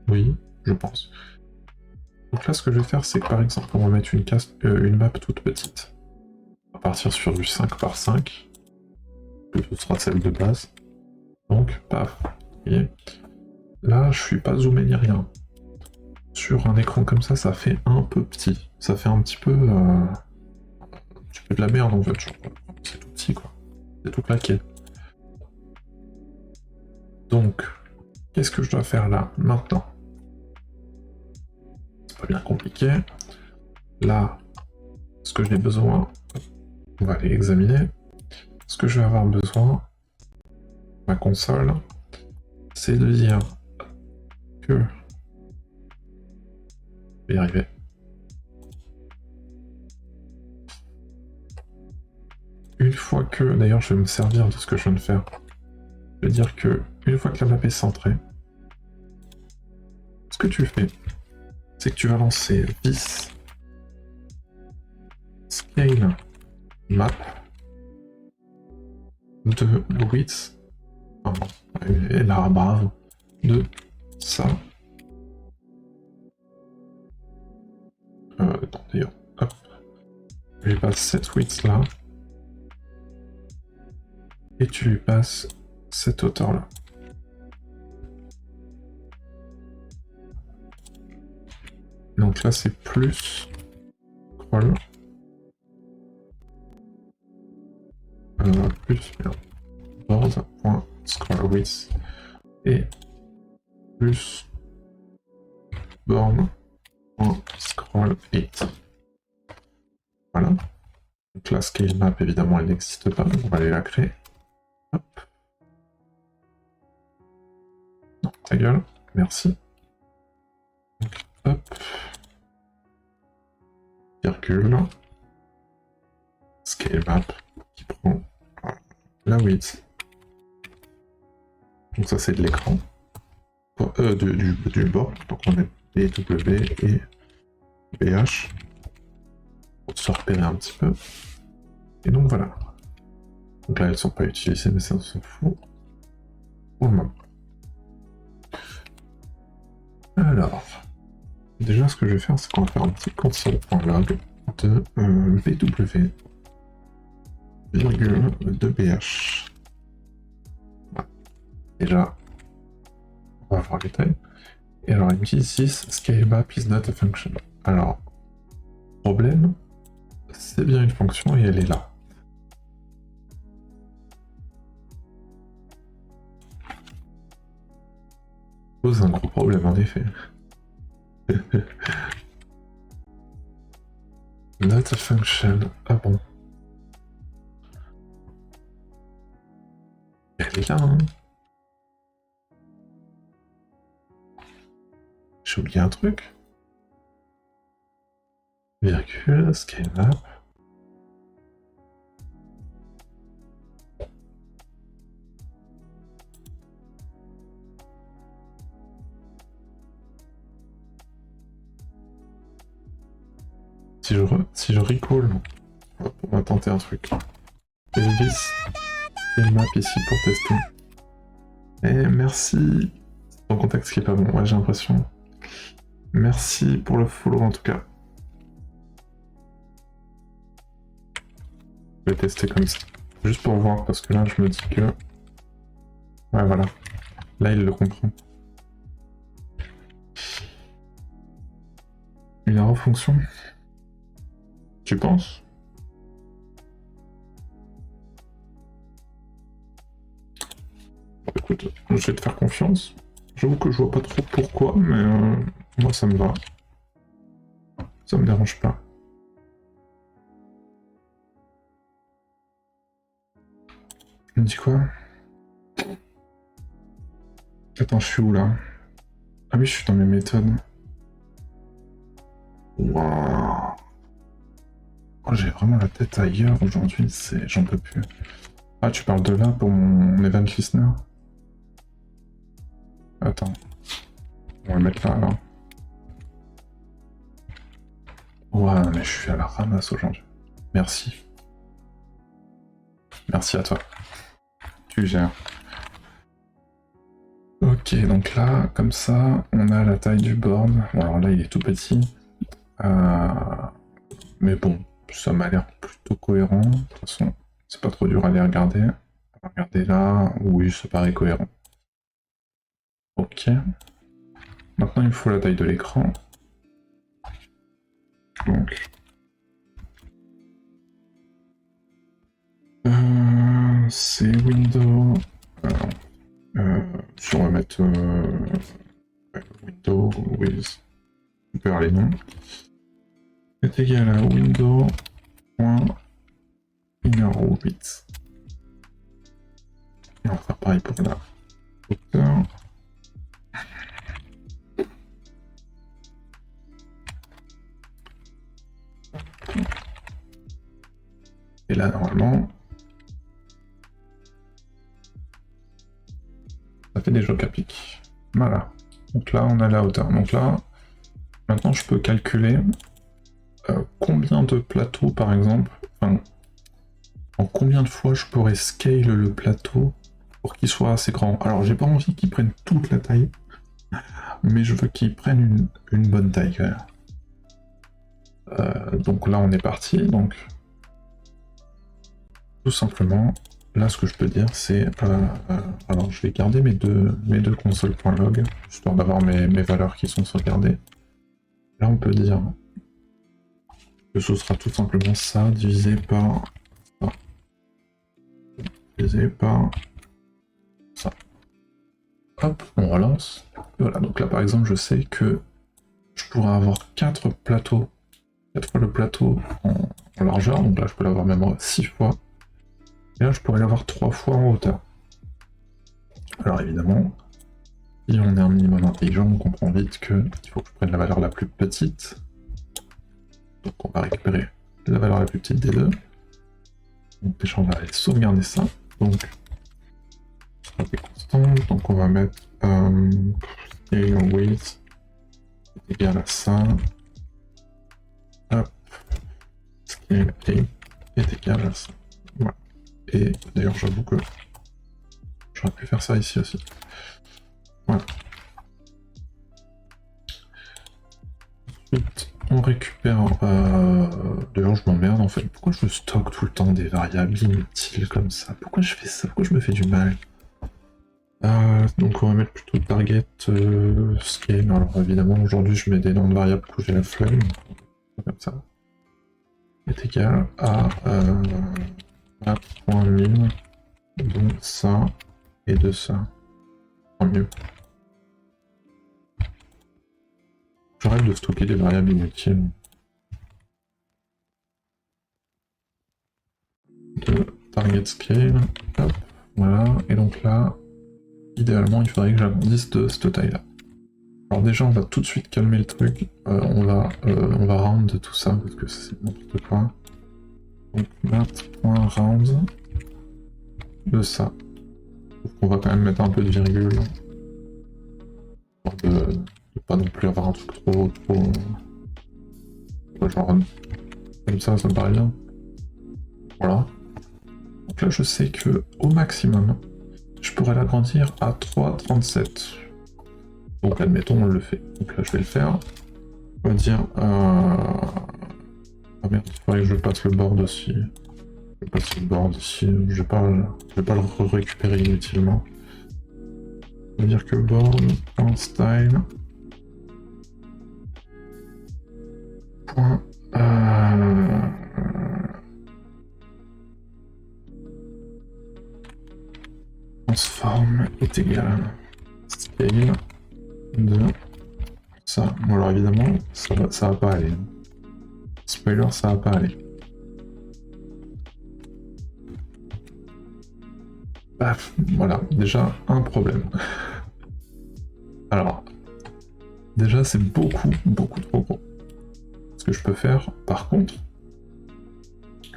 Oui, je pense. Donc là, ce que je vais faire, c'est que par exemple, on va mettre une map toute petite. On va partir sur du 5 par 5. Ce sera celle de base. Donc, paf. Et là, je suis pas zoomé ni rien. Sur un écran comme ça fait un peu petit. Ça fait un petit peu de la merde en fait. C'est tout petit quoi. C'est tout claqué. Donc, qu'est-ce que je dois faire là, maintenant? C'est pas bien compliqué. Là, ce que j'ai besoin, on va aller examiner. Ce que je vais avoir besoin, ma console, c'est de dire que... Je vais y arriver. Une fois que... D'ailleurs, je vais me servir de ce que je viens de faire. Je vais dire que, une fois que la map est centrée, ce que tu fais, c'est que tu vas lancer vis scale map de width, et la brave, de ça. Attendez, hop. Je lui passe cette width là. Et tu lui passes cette hauteur là. Donc là c'est plus scroll. Plus board.scroll width et plus board.scroll 8. Voilà. Donc la scale map évidemment elle n'existe pas, donc on va aller la créer. Hop. Non, ta gueule, merci. Donc, hop. Virgule. Scale map qui prend la width. Donc ça c'est de l'écran. Du bord. Donc on met BW et BH. Pour se repérer un petit peu. Et donc voilà. Donc là elles sont pas utilisées mais ça on s'en fout. Pour le moment. Alors. Déjà ce que je vais faire c'est qu'on va faire un petit console.log de BW virgule de BH. Voilà. Déjà, on va voir les tailles. Et alors, il me dit this scale map is not a function. Alors, problème, c'est bien une fonction et elle est là. Pose un gros problème en effet. Not a function. Ah bon. Elle est là, hein. J'ai oublié un truc. Virgule, scale up. Si je recall, on va tenter un truc. Elvis, et map ici pour tester. Et merci. Ton contexte qui est pas bon, ouais j'ai l'impression. Merci pour le follow en tout cas. Je vais tester comme ça. Juste pour voir, parce que là je me dis que... Ouais voilà. Là il le comprend. Une erreur fonction. Tu penses? Écoute, je vais te faire confiance. J'avoue que je vois pas trop pourquoi, mais moi ça me va. Ça me dérange pas. Tu me dis quoi? Attends, je suis où là? Ah oui, je suis dans mes méthodes. Waouh! Oh, j'ai vraiment la tête ailleurs aujourd'hui, j'en peux plus. Ah, tu parles de là pour mon event listener? Attends. On va le mettre là alors. Ouais, mais je suis à la ramasse aujourd'hui. Merci. Merci à toi. Tu gères. Ok, donc là, comme ça, on a la taille du board. Bon, alors là, il est tout petit. Mais bon, ça m'a l'air plutôt cohérent. De toute façon, c'est pas trop dur à les regarder. On va regarder là. Oui, ça paraît cohérent. Ok. Maintenant, il me faut la taille de l'écran. Donc... c'est Windows... si on va mettre... Windows with... Je perds les noms. Est égal à Windows.innerWidth. Et on va faire pareil pour la hauteur. Et là, normalement, ça fait des chocs à pic. Voilà. Donc là, on a la hauteur. Donc là, maintenant, je peux calculer combien de plateaux, par exemple, enfin, en combien de fois je pourrais scale le plateau pour qu'il soit assez grand. Alors, j'ai pas envie qu'il prenne toute la taille, mais je veux qu'il prenne une bonne taille quand même. Donc là, on est parti. Donc, tout simplement, là, ce que je peux dire, c'est... alors, je vais garder mes deux consoles.log, histoire d'avoir mes valeurs qui sont sauvegardées. Là, on peut dire que ce sera tout simplement ça, divisé par ça. Divisé par ça. Hop, on relance. Et voilà, donc là, par exemple, je sais que je pourrais avoir 4 plateaux, 4 fois le plateau en largeur, donc là, je peux l'avoir même 6 fois. Et là, je pourrais l'avoir 3 fois en hauteur. Alors évidemment, si on est un minimum intelligent, on comprend vite qu'il faut que je prenne la valeur la plus petite. Donc on va récupérer la valeur la plus petite des deux. Donc déjà, on va aller sauvegarder ça. Donc, ce sera des constantes. Donc on va mettre scale width est égal à ça. Hop. Scale est égal à ça. Voilà. Et d'ailleurs, j'avoue que j'aurais pu faire ça ici aussi. Voilà. Ensuite, on récupère... D'ailleurs, je m'emmerde en fait. Pourquoi je stocke tout le temps des variables inutiles comme ça? Pourquoi je fais ça? Pourquoi je me fais du mal? Donc on va mettre plutôt target scale. Alors évidemment, aujourd'hui, je mets des noms de variables que j'ai la flemme. Comme ça. Est égal à 1.1000. Donc ça et de ça. Tant mieux. J'arrête de stocker des variables inutiles. De target scale. Hop, voilà. Et donc là, idéalement, il faudrait que j'agrandisse de cette taille-là. Alors déjà, on va tout de suite calmer le truc. On va round de tout ça, parce que c'est n'importe quoi. Donc, mat.round de ça. On va quand même mettre un peu de virgule. De pas non plus avoir un truc trop... genre, comme ça me paraît bien. Voilà. Donc là, je sais que au maximum, je pourrais l'agrandir à 3,37. Donc admettons, on le fait. Donc là, je vais le faire. On va dire... Ah merde, il faudrait que je passe le board aussi. Je vais passer le board ici. Je vais pas le récupérer inutilement. On va dire que board.style... Point... Transform est égal scale de ça. Bon alors évidemment, ça va pas aller. Spoiler, ça va pas aller. Paf, voilà, déjà un problème. Alors, déjà c'est beaucoup trop gros. Ce que je peux faire, par contre,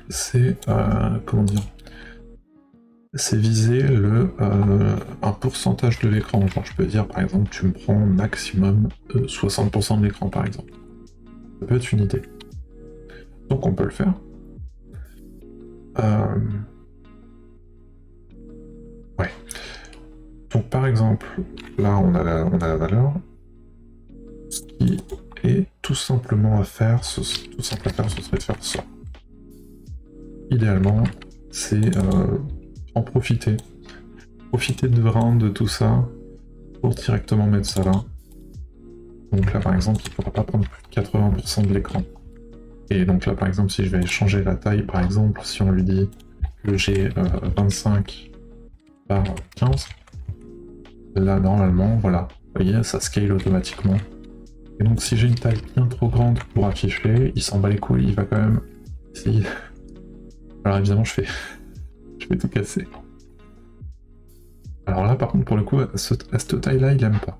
c'est comment dire, c'est viser un pourcentage de l'écran. Genre je peux dire par exemple tu me prends maximum 60% de l'écran par exemple. Ça peut être une idée. Donc on peut le faire. Ouais. Donc par exemple, là on a la valeur. Ce qui est tout simplement à faire, ce serait de faire ça. Idéalement, c'est en profiter. Profiter de round de tout ça pour directement mettre ça là. Donc là par exemple, il ne pourra pas prendre plus de 80% de l'écran. Et donc là par exemple, si je vais changer la taille, par exemple, si on lui dit que j'ai 25 par 15, là normalement, voilà, vous voyez, ça scale automatiquement. Et donc si j'ai une taille bien trop grande pour afficher, il s'en bat les couilles, il va quand même essayer. Alors évidemment je vais tout casser. Alors là par contre pour le coup, à cette taille là, il aime pas.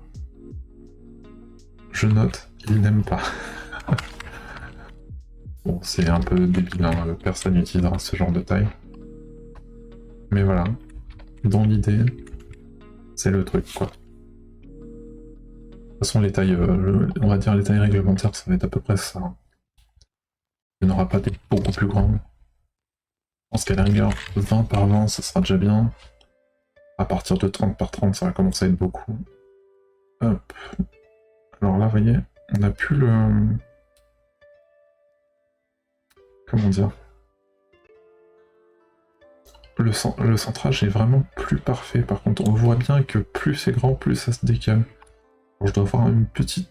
Je note, il n'aime pas. Bon, c'est un peu débile, hein, personne n'utilisera ce genre de taille. Mais voilà, dans l'idée, c'est le truc, quoi. De toute façon, les tailles, on va dire les tailles réglementaires, ça va être à peu près ça. Il n'y en aura pas des beaucoup plus grandes. Je pense qu'à la rigueur, 20 par 20, ça sera déjà bien. À partir de 30 par 30, ça va commencer à être beaucoup. Hop. Alors là, vous voyez, on n'a plus le... Comment dire? Le centrage est vraiment plus parfait. Par contre, on voit bien que plus c'est grand, plus ça se décale. Alors, je dois avoir un petit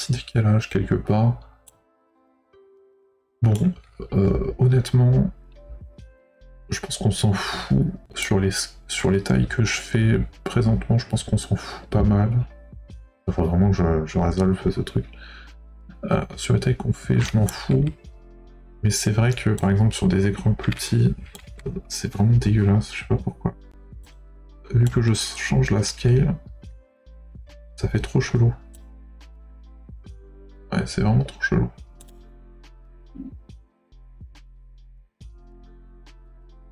décalage quelque part. Bon, honnêtement, je pense qu'on s'en fout sur les tailles que je fais présentement. Je pense qu'on s'en fout pas mal. Il faut vraiment que je résolve ce truc. Sur les tailles qu'on fait, je m'en fous. Mais c'est vrai que, par exemple, sur des écrans plus petits, c'est vraiment dégueulasse, je sais pas pourquoi. Vu que je change la scale, ça fait trop chelou. Ouais, c'est vraiment trop chelou.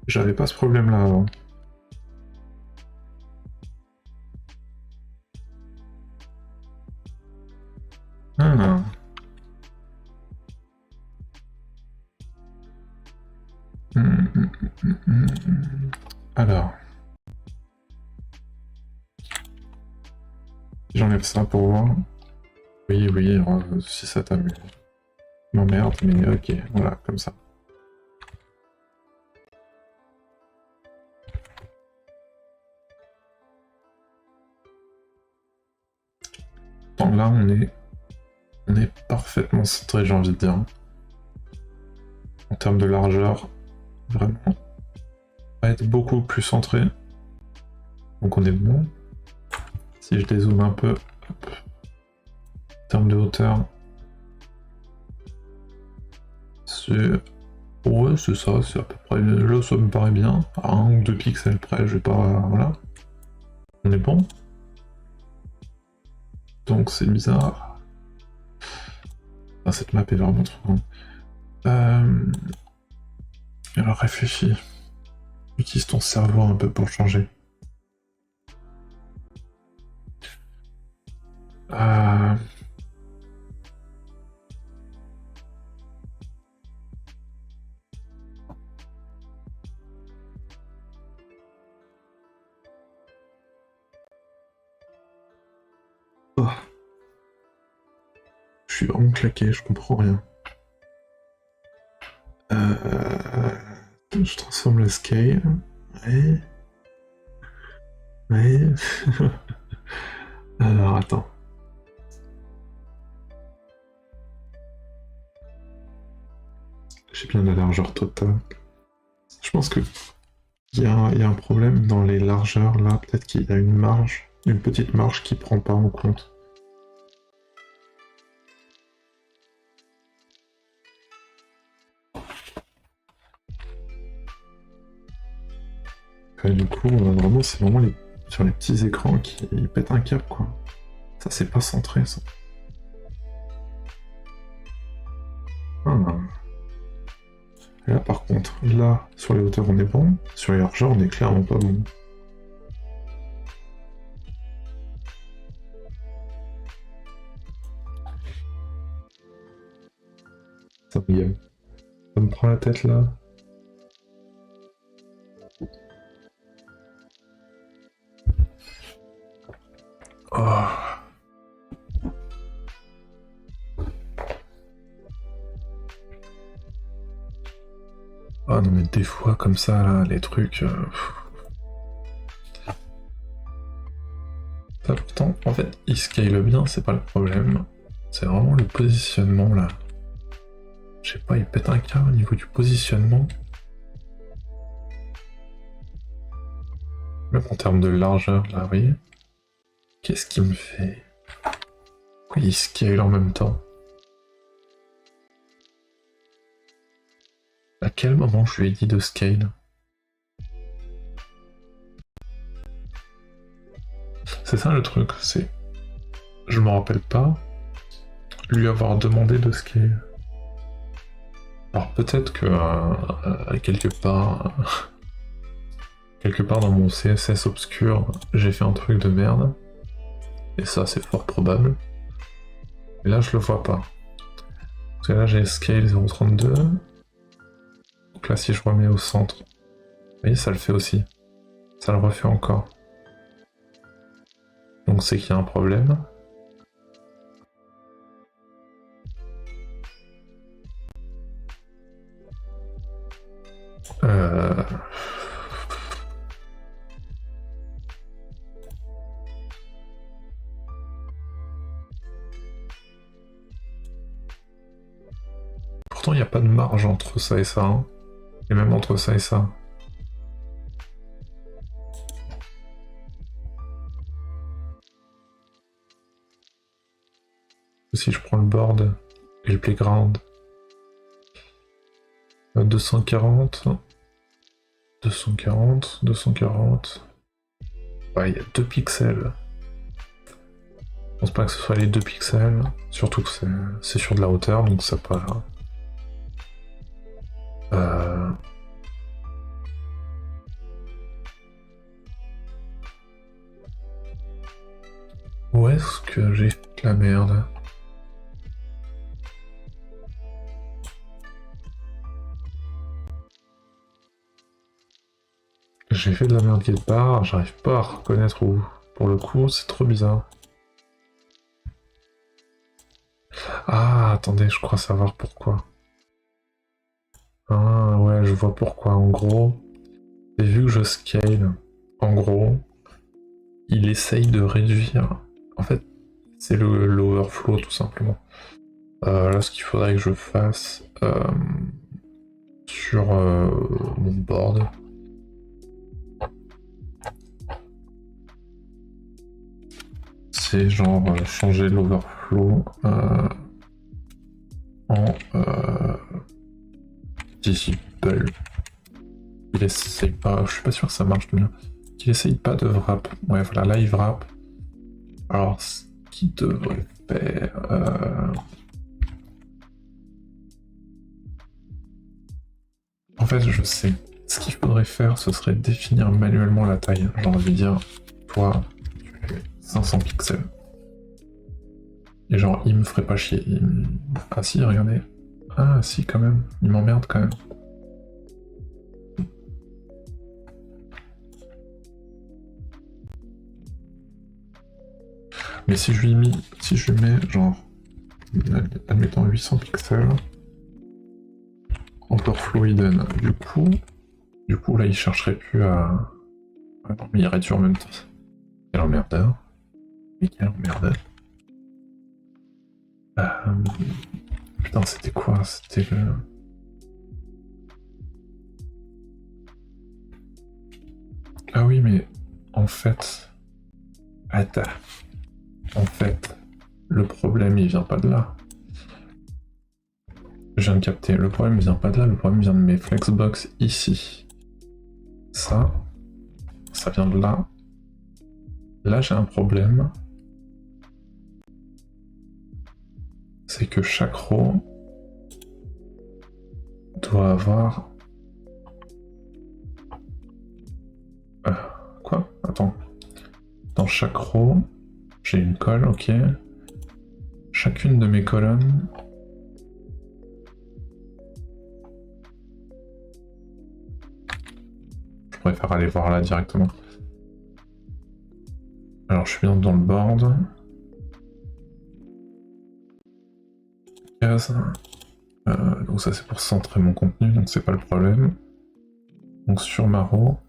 J'avais pas ce problème là avant. Ah. Alors. J'enlève ça pour voir. Oui, si ça t'amuse. M'emmerde, mais ok, voilà, comme ça. Donc là, on est parfaitement centré, j'ai envie de dire. En termes de largeur, vraiment, on va être beaucoup plus centré. Donc on est bon. Si je dézoome un peu, hop. En termes de hauteur, c'est... Ouais, c'est ça, c'est à peu près... Là, ça me paraît bien. À 1 ou 2 pixels près, je vais pas... Voilà. On est bon. donc c'est bizarre. Ah, cette map est vraiment trop grande. Alors réfléchis. Utilise ton cerveau un peu pour changer. Oh. Je suis vraiment claqué, je comprends rien. Je transforme le scale. Ouais. Ouais. Alors attends. J'ai bien la largeur totale. Je pense que il y a un problème dans les largeurs là. Peut-être qu'il y a une marge, une petite marge qui prend pas en compte. Et du coup, vraiment, c'est vraiment sur les petits écrans qui pètent un câble, quoi. Ça, c'est pas centré, ça. Ah. Et là, par contre, là, sur les hauteurs, on est bon. Sur les largeurs, on est clairement pas bon. Ça me prend la tête, là. Oh. Ah non mais des fois comme ça là, les trucs... Ça pourtant, en fait, il scale bien, c'est pas le problème. C'est vraiment le positionnement là. Je sais pas, il pète un câble au niveau du positionnement. Même en termes de largeur là, vous voyez. Qu'est-ce qu'il me fait? Pourquoi il scale en même temps? À quel moment je lui ai dit de scale? C'est ça le truc, c'est... Je me rappelle pas lui avoir demandé de scale. Alors peut-être que quelque part dans mon CSS obscur, j'ai fait un truc de merde. Et ça c'est fort probable. Et là je le vois pas. Parce que là j'ai scale 0.32. Donc là si je remets au centre, vous voyez ça le fait aussi. Ça le refait encore. Donc c'est qu'il y a un problème. Pourtant il n'y a pas de marge entre ça et ça. Hein. Et même entre ça et ça. Si je prends le board et le playground, 240, 240, 240. Ouais, il y a 2 pixels. Je pense pas que ce soit les 2 pixels, surtout que c'est sur de la hauteur, donc ça pas. Où est-ce que j'ai fait de la merde? J'ai fait de la merde quelque part, j'arrive pas à reconnaître où. Pour le coup, c'est trop bizarre. Ah, attendez, je crois savoir pourquoi. Ah, ouais, je vois pourquoi. En gros, j'ai vu que je scale. En gros, il essaye de réduire. En fait, c'est l'overflow tout simplement. Là, ce qu'il faudrait que je fasse sur mon board, c'est genre changer l'overflow en disciple. Il essaye pas, je suis pas sûr que ça marche bien. Il essaye pas de wrap. Ouais, voilà, là il wrap. Alors, ce qu'il devrait faire... En fait, je sais. Ce qu'il faudrait faire, ce serait définir manuellement la taille. J'ai envie de dire, toi, tu fais 500 pixels. Et genre, il me ferait pas chier. Ah si, regardez. Ah si, quand même. Il m'emmerde quand même. Mais si je lui mets genre, admettons 800 pixels, overflow hidden, du coup là il chercherait plus à... Ah non mais il réduit en même temps. Quel emmerdeur. Mais quel emmerdeur. Putain c'était quoi? C'était le... Ah oui mais en fait... Attends. En fait, le problème il vient pas de là. Je viens de capter, le problème vient pas de là, le problème vient de mes flexbox ici. Ça vient de là. Là j'ai un problème. C'est que chaque row doit avoir... Quoi? Attends. Dans chaque row, j'ai une colle, ok. Chacune de mes colonnes... Je préfère aller voir là directement. Alors je suis bien dans le board. Case. Donc ça c'est pour centrer mon contenu, donc c'est pas le problème. Donc sur ma row...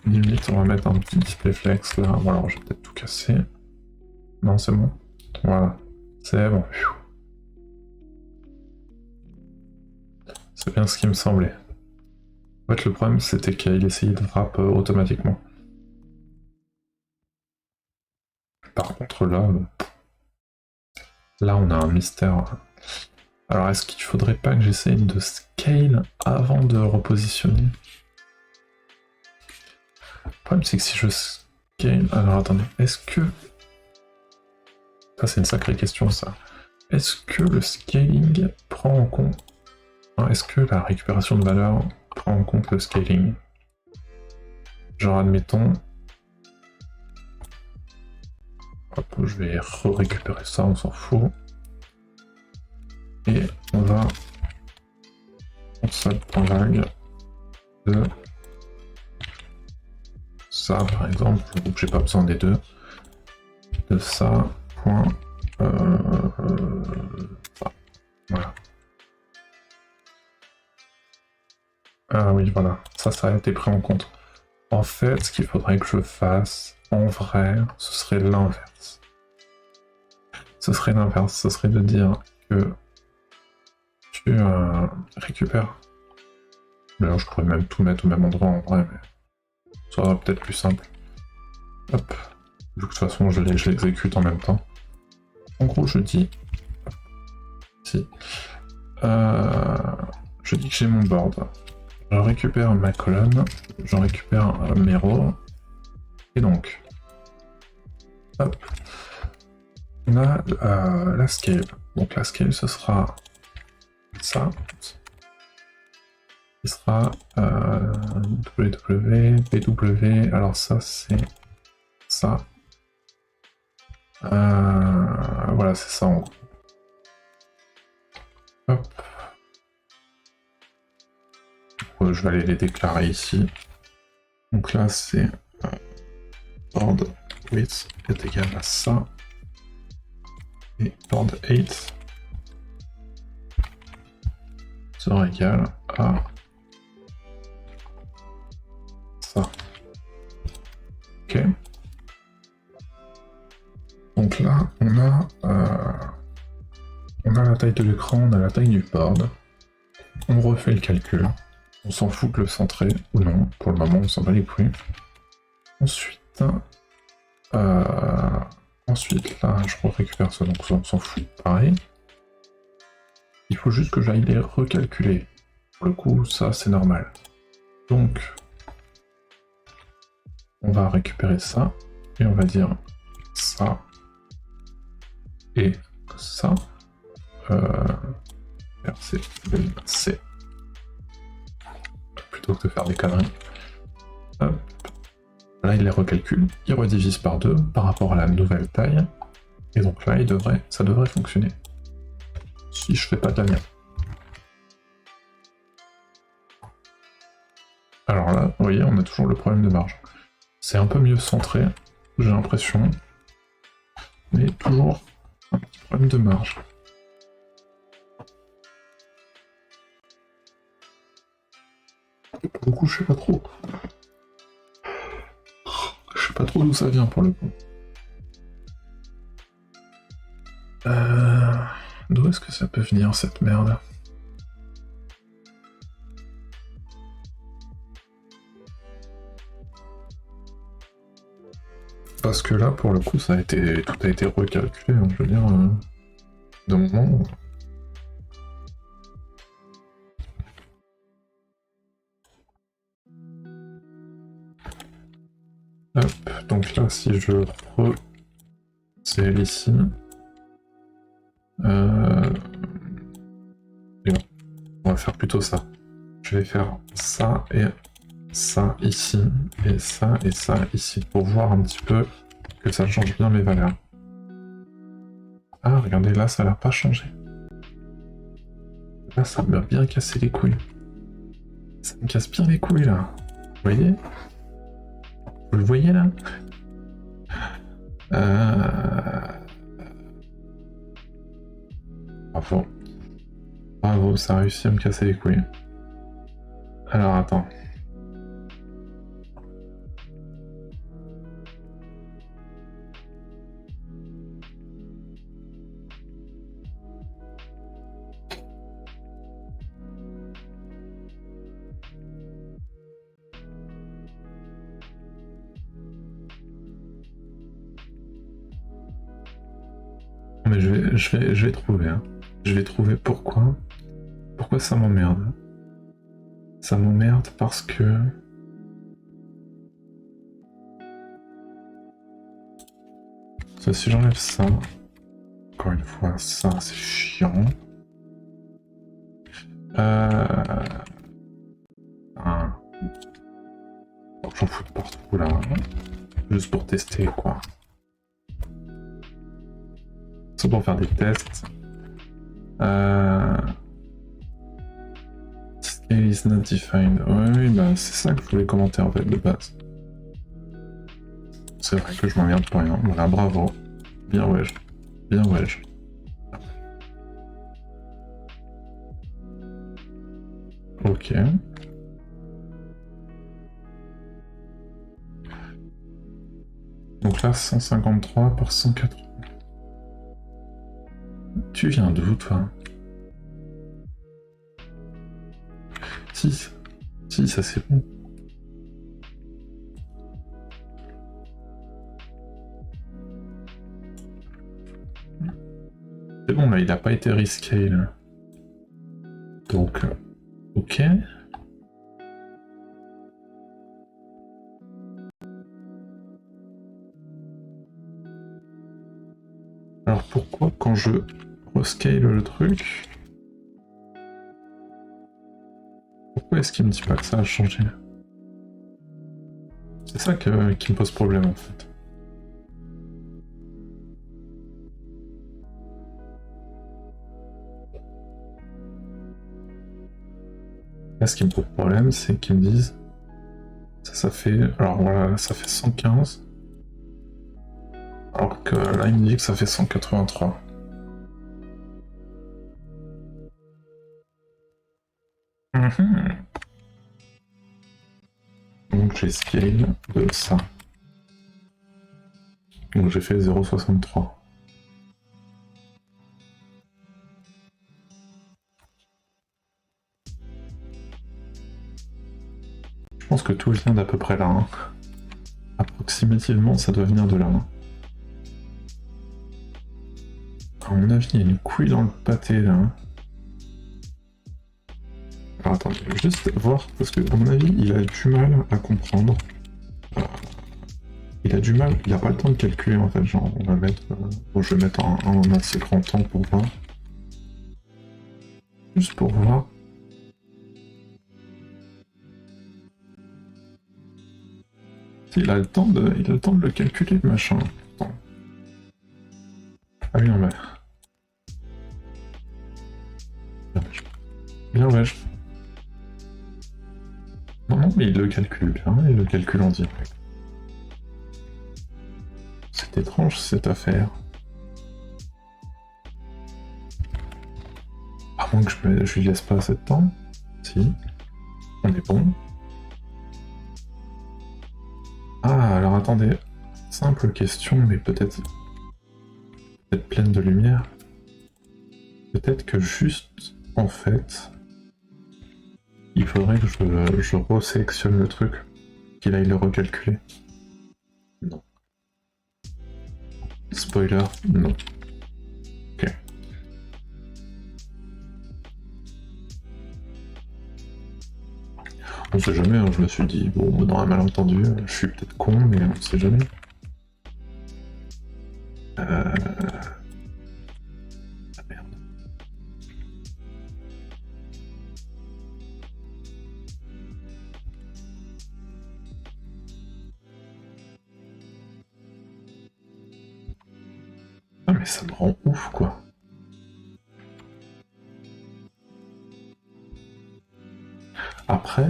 Limite on va mettre un petit display flex là. Bon alors j'ai peut-être tout cassé. Non c'est bon. Voilà. C'est bon. C'est bien ce qui me semblait. En fait, le problème, c'était qu'il essayait de wrap automatiquement. Par contre, là, on a un mystère. Alors, est-ce qu'il faudrait pas que j'essaye de scale avant de repositionner? Le problème, c'est que si je scale... Alors, attendez, est-ce que... Ça, c'est une sacrée question, ça. Est-ce que le scaling prend en compte... Est-ce que la récupération de valeur prend en compte le scaling? Genre, admettons... Hop, je vais récupérer ça, on s'en fout. Et on va... console.lag de... ça, par exemple, donc j'ai pas besoin des deux. De ça, point... voilà. Ah oui, voilà, ça a été pris en compte. En fait, ce qu'il faudrait que je fasse, en vrai, ce serait l'inverse. Ce serait de dire que tu récupères. Mais là, je pourrais même tout mettre au même endroit en vrai, mais ça sera peut-être plus simple. Hop, vu que de toute façon, je l'exécute en même temps. En gros, je dis... Si. Je dis que j'ai mon board. Je récupère ma colonne, je récupère mes rows, et donc, hop, on a la scale. Donc la scale, ce sera ça, qui sera WW, BW, alors ça c'est ça. Voilà, c'est ça en gros. Hop. Je vais aller les déclarer ici. Donc là, c'est board width est égal à ça. Et board 8 sera égal à ça. Ok. Donc là, on a la taille de l'écran, on a la taille du board. On refait le calcul. On s'en fout de le centrer ou non. Pour le moment, on s'en bat les couilles. Ensuite, là, je récupère ça, donc on s'en fout. Pareil. Il faut juste que j'aille les recalculer. Pour le coup, ça, c'est normal. Donc, on va récupérer ça. Et on va dire ça et ça. RC, C. Plutôt que de faire des conneries. Hop. Là, il les recalcule, il redivise par 2 par rapport à la nouvelle taille. Et donc là, ça devrait fonctionner. Si je fais pas de la merde. Alors là, vous voyez, on a toujours le problème de marge. C'est un peu mieux centré, j'ai l'impression. Mais toujours un petit problème de marge. Pour le coup, je sais pas trop. Je sais pas trop d'où ça vient pour le coup. D'où est-ce que ça peut venir cette merde? Parce que là, pour le coup, tout a été recalculé, hein, je veux dire, d'un moment. Hop, donc là, si je re-celle ici, et on va faire plutôt ça. Je vais faire ça et ça ici, et ça ici, pour voir un petit peu que ça change bien les valeurs. Ah, regardez, là, ça n'a pas changé. Là, ça m'a bien cassé les couilles. Ça me casse bien les couilles, là. Vous voyez? Vous le voyez, là? Bravo. Bravo, ça a réussi à me casser les couilles. Alors, attends. Mais je vais trouver, hein. Je vais trouver pourquoi. Pourquoi ça m'emmerde. Ça m'emmerde parce que... si j'enlève ça... Encore une fois, ça, c'est chiant. J'en fous de partout, là. Juste pour tester, quoi. C'est pour faire des tests. Scale is not defined. Oui, bah c'est ça que je voulais commenter en fait de base. C'est vrai que je m'emmerde pour rien. Voilà, bravo. Bien wesh. Bien wesh. Ok. Donc là, 153 par 180. Tu viens d'où, toi? Si, ça c'est bon. C'est bon, là, il n'a pas été rescale. Donc, ok. Alors pourquoi quand je rescale le truc, pourquoi est-ce qu'il me dit pas que ça a changé? C'est ça qui me pose problème en fait. Là, ce qui me pose problème, c'est qu'ils me disent ça fait... Alors voilà, ça fait 115. Alors que là, il me dit que ça fait 183. Donc j'ai scale de ça. Donc j'ai fait 0,63. Je pense que tout vient d'à peu près là. Hein. Approximativement, ça doit venir de là. Hein. À mon avis, il y a une couille dans le pâté là. Alors attendez, juste voir, parce que à mon avis, il a du mal à comprendre Il a du mal, il a pas le temps de calculer en fait, genre on va mettre... bon, je vais mettre un assez grand temps pour voir. Juste pour voir. Il a le temps de le calculer, le machin. Attends. Ah oui, non mais... Bien wesh. Non, non, mais il le calcule bien, il le calcule en direct. C'est étrange cette affaire. À moins que je lui laisse pas assez de temps. Si. On est bon. Ah, alors attendez. Simple question, mais peut-être pleine de lumière. Peut-être que juste, en fait, il faudrait que je resélectionne le truc, qu'il aille le recalculer. Non. Spoiler, non. Ok. On sait jamais, hein, je me suis dit, bon, dans un malentendu, je suis peut-être con, mais on sait jamais. Ah, merde. Ah mais ça me rend ouf quoi. Après,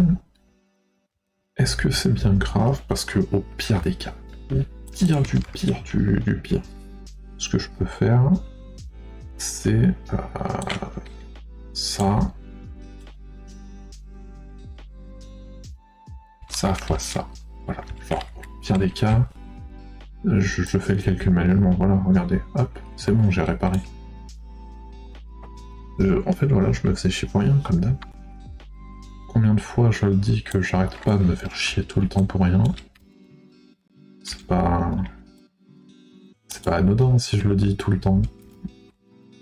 est-ce que c'est bien grave? Parce que au pire des cas, au pire du pire du pire, ce que je peux faire, c'est ça, ça fois ça. Voilà, genre au pire des cas, je fais le calcul manuellement, voilà, regardez, hop, c'est bon, j'ai réparé. En fait, voilà, je me faisais chier pour rien, comme d'hab. Combien de fois je le dis que j'arrête pas de me faire chier tout le temps pour rien? C'est pas... C'est pas anodin si je le dis tout le temps.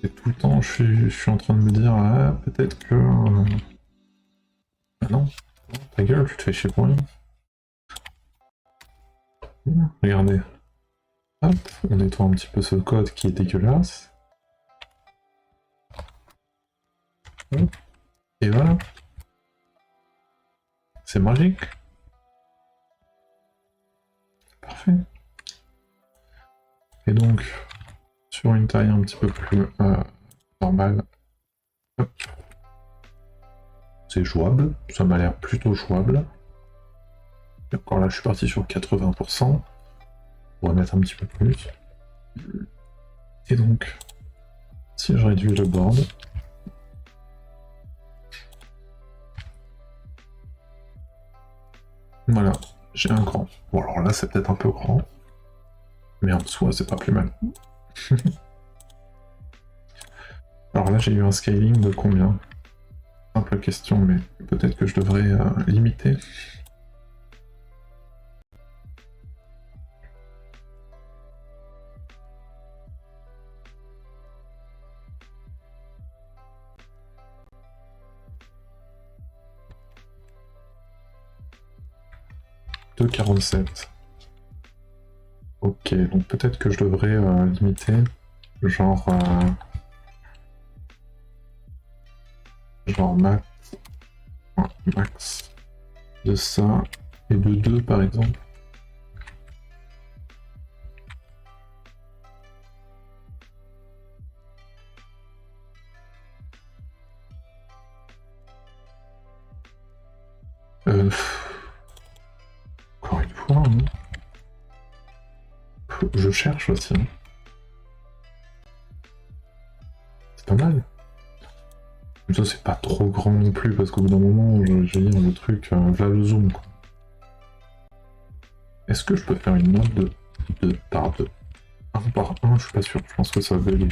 Et tout le temps, je suis en train de me dire, ah, peut-être que... Ah non, ta gueule, tu te fais chier pour rien. Regardez. Hop, on nettoie un petit peu ce code qui est dégueulasse. Hop. Et voilà. C'est magique. Parfait. Et donc, sur une taille un petit peu plus normale, hop. C'est jouable, ça m'a l'air plutôt jouable. Et encore là, je suis parti sur 80%. On va mettre un petit peu plus. Et donc, si je réduis le board, voilà, j'ai un grand. Bon, alors là, c'est peut-être un peu grand, mais en soi, c'est pas plus mal. Alors là, j'ai eu un scaling de combien? Simple question, mais peut-être que je devrais limiter. « 2,47. Ok, donc peut-être que je devrais limiter, genre max de ça et de 2 par exemple. Encore une fois, hein. Je cherche aussi. Hein. C'est pas mal. Ça, c'est pas trop grand non plus, parce qu'au bout d'un moment, je vais dire le truc, là le zoom. Est-ce que je peux faire une note de 2 par 2? 1 par 1, je suis pas sûr, je pense que ça va bugger.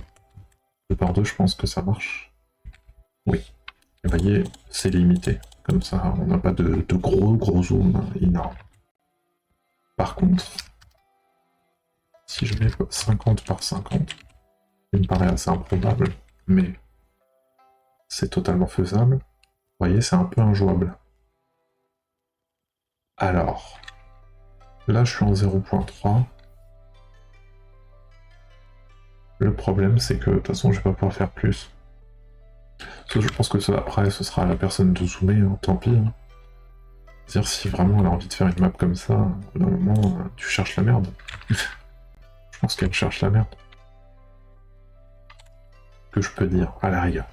2 par 2, je pense que ça marche. Oui. Et vous voyez, c'est limité. Comme ça, on n'a pas de gros zoom énorme. Par contre, si je mets 50 par 50, il me paraît assez improbable, mais c'est totalement faisable. Vous voyez, c'est un peu injouable. Alors, Là, je suis en 0.3. Le problème, c'est que de toute façon, je vais pas pouvoir faire plus. Parce que je pense que ça, après, ce sera à la personne de zoomer, hein, tant pis. Hein. C'est-à-dire, si vraiment elle a envie de faire une map comme ça, au bout d'un moment, tu cherches la merde. Je pense qu'elle cherche la merde. Que je peux dire, à la rigueur.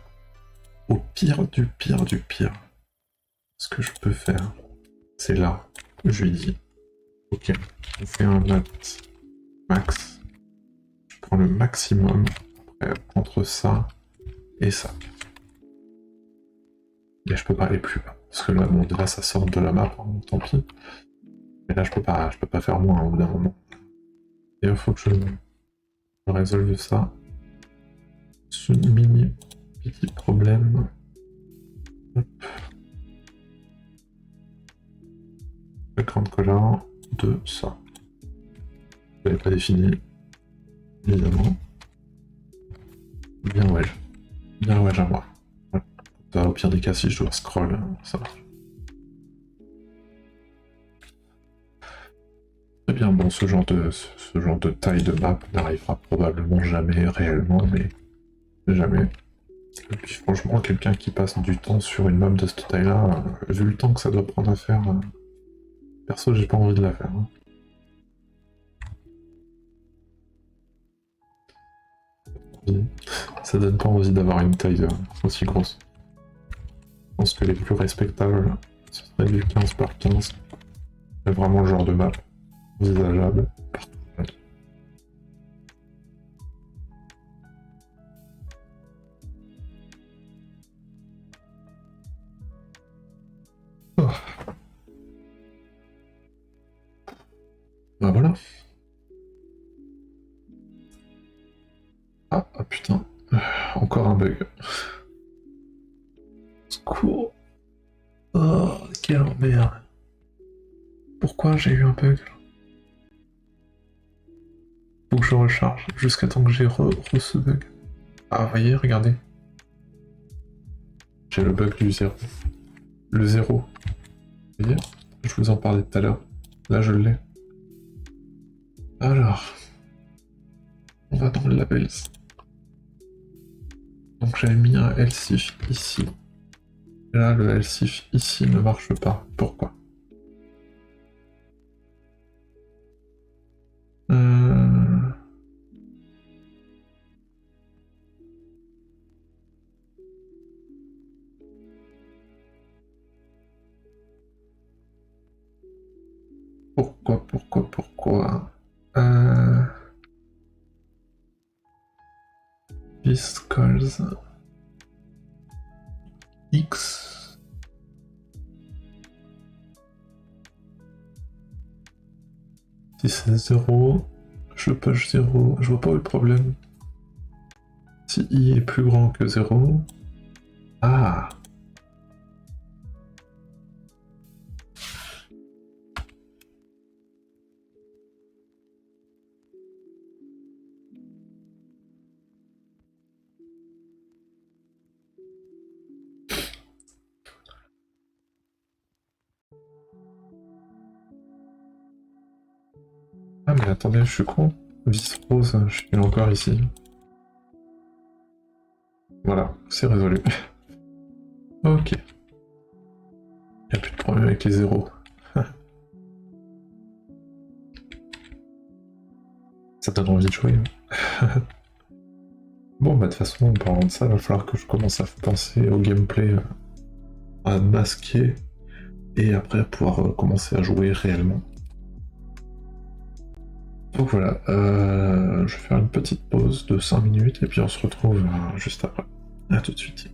Au pire du pire du pire, ce que je peux faire, c'est là, je lui dis, ok, on fait un max, je prends le maximum entre ça et ça. Mais je peux pas aller plus bas, parce que là, bon, là ça sort de la map, hein, tant pis. Mais là je peux pas faire moins au bout d'un moment. Et il faut que je résolve ça. Ce mini petit problème. Hop. Background color de ça. Je l'avais pas défini, évidemment. Bien ouais. Bien ouais, à moi. Voilà. Au pire des cas, si je dois scroll, ça marche. Très bien, bon, ce genre de taille de map n'arrivera probablement jamais réellement, mais jamais. Et puis franchement, quelqu'un qui passe du temps sur une map de cette taille-là, vu le temps que ça doit prendre à faire, perso, j'ai pas envie de la faire. Hein. Ça donne pas envie d'avoir une taille aussi grosse. Je pense que les plus respectables, ce serait du 15 par 15. C'est vraiment le genre de map envisageable partout. Oh. Bah voilà. Ah putain. Encore un bug. Secours. Oh, quelle merde. Pourquoi j'ai eu un bug? Faut que je recharge jusqu'à temps que j'ai ce bug. Ah, vous voyez, regardez. J'ai le bug du 0. Le 0. Vous voyez? Je vous en parlais tout à l'heure. Là, je l'ai. Alors. On va dans le labels. Donc j'avais mis un else-if ici. Et là, le else-if ici ne marche pas. Pourquoi? Pourquoi This calls X. Si c'est 0, je push 0, je vois pas où est le problème. Si I est plus grand que 0. Ah! Ah mais attendez, je suis con. Vis rose, je suis encore ici. Voilà, c'est résolu. Ok. Y'a plus de problème avec les zéros. Ça donne envie de jouer. Bon bah de toute façon, en parlant de ça, il va falloir que je commence à penser au gameplay, à masquer, et après pouvoir commencer à jouer réellement. Donc voilà, je vais faire une petite pause de 5 minutes et puis on se retrouve juste après. A tout de suite.